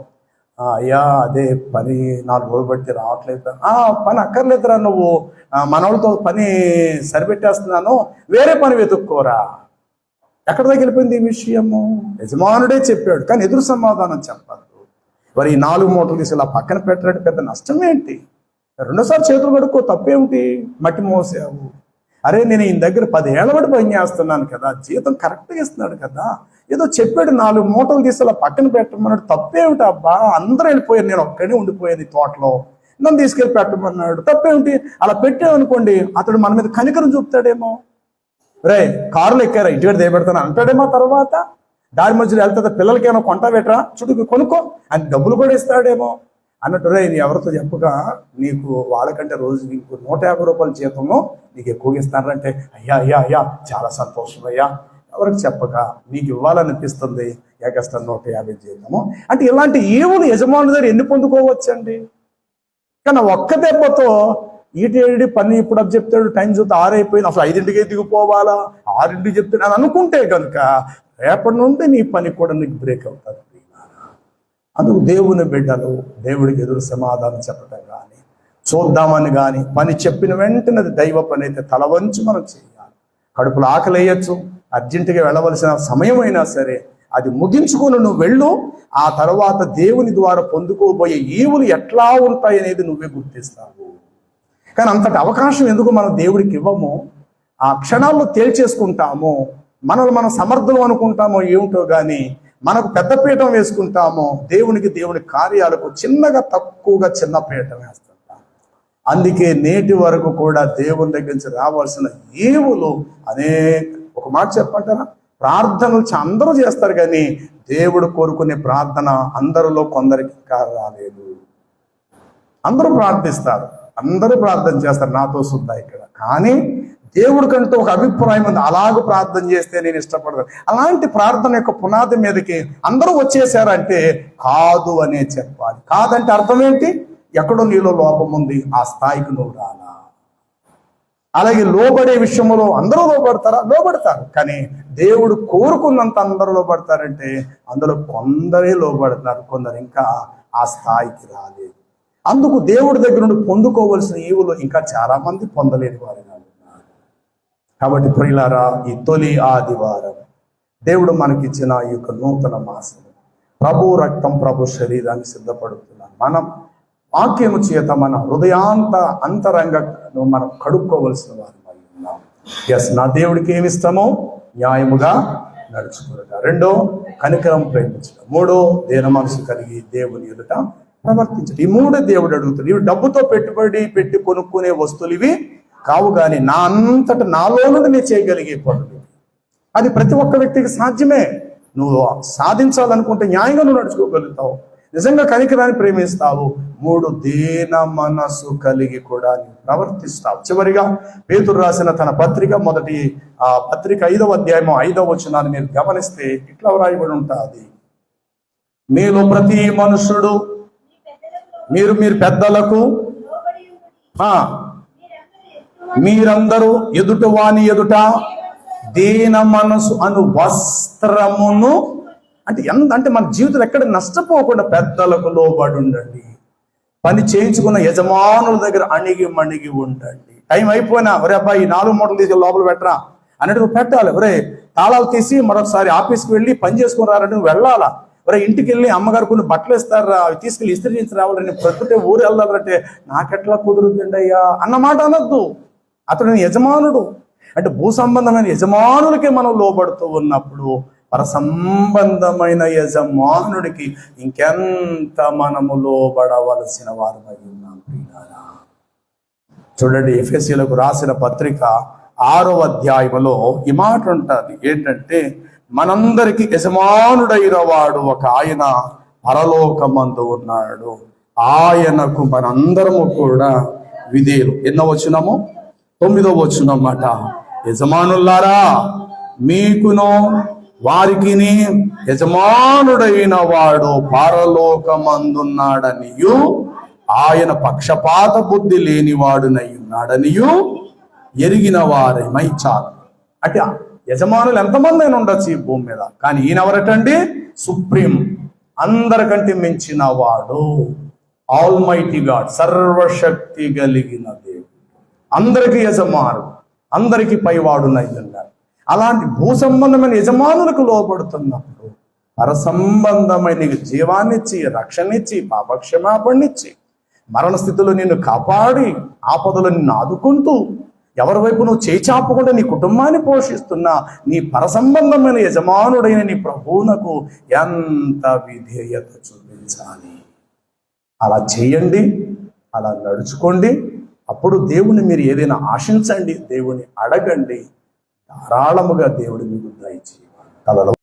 అయ్యా అదే పని 4 రోజులు బట్టి రావట్లేదు. పని అక్కర్లేదురా, నువ్వు మనవాళ్ళతో పని సరిపెట్టేస్తున్నాను, వేరే పని వెతుక్కోరా. ఎక్కడ దగ్గర వెళ్ళిపోయింది ఈ విషయము? యజమానుడే చెప్పాడు కానీ ఎదురు సమాధానం చెప్పద్దు. మరి ఈ 4 మూటలు తీసి ఇలా పక్కన పెట్టడానికి పెద్ద నష్టం ఏంటి? 2సారి చేతులు కడుక్కో, తప్పేమిటి? మట్టి మోసావు. అరే నేను ఈయన దగ్గర 10 ఏళ్ల బట్టి పని చేస్తున్నాను కదా, జీతం కరెక్ట్గా ఇస్తున్నాడు కదా, ఏదో చెప్పాడు 4 మూటలు తీసి అలా పక్కన పెట్టమన్నాడు, తప్పేమిటి అబ్బా, అందరూ వెళ్ళిపోయారు, నేను ఒక్కడే ఉండిపోయేది తోటలో, నన్ను తీసుకెళ్ళి పెట్టమన్నాడు, తప్పేమిటి? అలా పెట్టామనుకోండి అతడు మన మీద కనికరం చూపుతాడేమో. రే కారులో ఎక్కారా, ఇంటికి దేపెడతాను అంటాడేమో. తర్వాత దారి మధ్యలో వెళ్తే పిల్లలకేమో కొంటా పెట్టరా, చుట్టూ కొనుక్కో అని డబ్బులు కూడా ఇస్తాడేమో అన్నట్టు. రే నీ ఎవరితో చెప్పగా నీకు వాళ్ళకంటే రోజు నీకు 150 రూపాయల జీతము నీకు ఎక్కువగా ఇస్తానంటే, అయ్యా చాలా సంతోషం అయ్యా, ఎవరికి చెప్పక నీకు ఇవ్వాలనిపిస్తుంది, ఏకస్తా 150 జీతము అంటే. ఇలాంటి ఈవులు యజమాని దగ్గర ఎన్ని పొందుకోవచ్చండి? కానీ ఒక్క దెబ్బతో ఈటేడి పని ఇప్పుడు అప్పు చెప్తాడు, టైం చూస్తే 6 అయిపోయింది, అసలు 5ంటికే దిగిపోవాలా, 6ంటికి చెప్తాడు అని అనుకుంటే కనుక రేపటి నుండి నీ పని కూడా నీకు బ్రేక్ అవుతుంది. అందుకు దేవుని బిడ్డలు దేవుడికి ఎదురు సమాధానం చెప్పడం కానీ, చూద్దామని కానీ, పని చెప్పిన వెంటనే దైవ పని అయితే తల వంచి మనం చేయాలి. కడుపులో ఆకలి వేయచ్చు, అర్జెంటుగా వెళ్ళవలసిన సమయం అయినా సరే అది ముగించుకొని నువ్వు వెళ్ళు. ఆ తర్వాత దేవుని ద్వారా పొందుకోబోయే ఈవులు ఎట్లా ఉంటాయి అనేది నువ్వే గుర్తిస్తావు. కానీ అంతటి అవకాశం ఎందుకు మనం దేవుడికి ఇవ్వము? ఆ క్షణాల్లో తేల్చేసుకుంటాము, మనల్ని మనం సమర్థులు అనుకుంటామో ఏమిటో కానీ మనకు పెద్ద పీఠం వేసుకుంటామో, దేవుని కార్యాలకు తక్కువగా చిన్న పీఠం వేస్తుంటాం. అందుకే నేటి వరకు కూడా దేవుని దగ్గర నుంచి రావాల్సిన ఈవులు ఒక మాట చెప్పంటారా, ప్రార్థనలు అందరూ చేస్తారు కానీ దేవుడు కోరుకునే ప్రార్థన అందరిలో కొందరికి ఇంకా రాలేదు. అందరూ ప్రార్థిస్తారు, అందరూ ప్రార్థన చేస్తారు, నాతో సుద్దా ఇక్కడ. కానీ దేవుడికంటూ ఒక అభిప్రాయం ఉంది, అలాగ ప్రార్థన చేస్తే నేను ఇష్టపడతాను. అలాంటి ప్రార్థన యొక్క పునాది మీదకి అందరూ వచ్చేసారంటే కాదు అనే చెప్పాలి. కాదంటే అర్థం ఏంటి? ఎక్కడో నీలో లోపం ఉంది, ఆ స్థాయికి నువ్వు రాలా. అలాగే లోబడే విషయంలో అందరూ లోబడతారా? లోబడతారు. కానీ దేవుడు కోరుకున్నంత అందరూ లోబడతారంటే అందులో కొందరే లోబడతారు, కొందరు ఇంకా ఆ స్థాయికి రాలేదు. అందుకు దేవుడి దగ్గర నుండి పొందుకోవలసిన ఈవులు ఇంకా చాలా మంది పొందలేని వారిగా ఉన్నారు. కాబట్టి ప్రియులారా, ఈ తొలి ఆదివారం దేవుడు మనకిచ్చిన ఈ యొక్క నూతన మాసం, ప్రభు రక్తం, ప్రభు శరీరాన్ని సిద్ధపడుతున్నాం. మనం వాక్యము చేత మన అంతరంగ మనం కడుక్కోవలసిన వారు ఉన్నాం. ఎస్, నా దేవుడికి ఏమి ఇష్టమో న్యాయముగా నడుచుకోవడం. రెండో, కనికరం ప్రేమించడం. మూడో, దీన మనసు కలిగి దేవుని ఎదుట ప్రవర్తించడం. ఈ మూడే దేవుడు అడుగుతాడు. ఇవి డబ్బుతో పెట్టుబడి పెట్టి కొనుక్కునే వస్తువులు ఇవి కావు, కానీ నా అంతట నాలో నుండి నేను చేయగలిగే పనులు. అది ప్రతి ఒక్క వ్యక్తికి సాధ్యమే. నువ్వు సాధించాలనుకుంటే న్యాయంగా నువ్వు నడుచుకోగలుగుతావు, నిజంగా కనికరాన్ని ప్రేమిస్తావు. మూడు, దీన మనసు కలిగి కూడా నీవు ప్రవర్తిస్తావు. చివరిగా పేతురు రాసిన తన పత్రిక మొదటి పత్రిక 5వ అధ్యాయం 5వ వచనాన్ని మీరు గమనిస్తే ఇట్లా వ్రాయబడి ఉంటుంది: మీలో ప్రతి మనుషుడు మీరు పెద్దలకు మీరందరూ ఎదుట వాని ఎదుట దీన మనసు అను వస్త్రమును, అంటే మన జీవితం ఎక్కడ నష్టపోకుండా పెద్దలకు లోబడి ఉండండి. పని చేయించుకున్న యజమానుల దగ్గర అణిగి మణిగి ఉండండి. టైం అయిపోయినా, ఒరే అబ్బాయి 4 మూటలు తీసుకెళ్ళి లోపల పెట్టరా అన్నట్టు పెట్టాలి. ఒరే తాళాలు తీసి మరొకసారి ఆఫీస్కి వెళ్ళి పని చేసుకుని రారంటే నువ్వు వెళ్ళాలా. ఒరే ఇంటికి వెళ్ళి అమ్మగారు కొన్ని బట్టలు ఇస్తారా, అవి తీసుకెళ్ళి ఇస్త్రీ చేసి రావాలని ప్రొద్దుటే ఊరు వెళ్ళాలంటే నాకెట్లా కుదురుతుందండి అయ్యా అన్నమాట అనొద్దు. అతడు యజమానుడు. అంటే భూ సంబంధమైన యజమానులకి మనం లోబడుతూ ఉన్నప్పుడు పర సంబంధమైన యజమానుడికి ఇంకెంత మనము లోబడవలసిన వారమై ఉన్నాం. చూడండి, ఎఫెసీయులకు రాసిన పత్రిక 6వ అధ్యాయంలో ఈ మాట ఉంటుంది. ఏంటంటే, మనందరికి యజమానుడైన వాడు ఒక ఆయన పరలోకమందు ఉన్నాడు, ఆయనకు మనందరము కూడా విధేయులు. ఎన్నో వచనము? 9వ వచనం మాట. యజమానులారా, మీకును వారికిని యజమానుడైన వాడు పరలోకమందున్నాడనియు ఆయన పక్షపాత బుద్ధి లేనివాడునై ఉన్నాడనియు ఎరిగిన వారేమై చాలు. అంటే యజమానులు ఎంతమంది అయినా ఉండొచ్చు ఈ భూమి మీద, కానీ ఈయన ఎవరటండి? సుప్రీం, అందరికంటే మించిన వాడు, ఆల్మైటీ గాడ్, సర్వశక్తి కలిగిన దేవుడు, అందరికీ యజమానుడు, అందరికీ పైవాడునై ఉన్నాడు. అలాంటి భూ సంబంధమైన యజమానులకు లోబడుతున్నప్పుడు పర సంబంధమైన జీవాన్నిచ్చి, రక్షణిచ్చి, పాపక్షమాపణనిచ్చి, మరణ స్థితిలో నిన్ను కాపాడి, ఆపదలో నిన్ను ఆదుకుంటూ, ఎవరి వైపు నువ్వు చేచాపకుండా నీ కుటుంబాన్ని పోషిస్తున్నా నీ పర సంబంధమైన యజమానుడైన నీ ప్రభువునకు ఎంత విధేయత చూపించాలి. అలా చేయండి, అలా నడుచుకోండి. అప్పుడు దేవుని మీరు ఏదైనా ఆశించండి, దేవుని అడగండి, ధారాళముగా దేవుడు మీకు దయచేయాలి.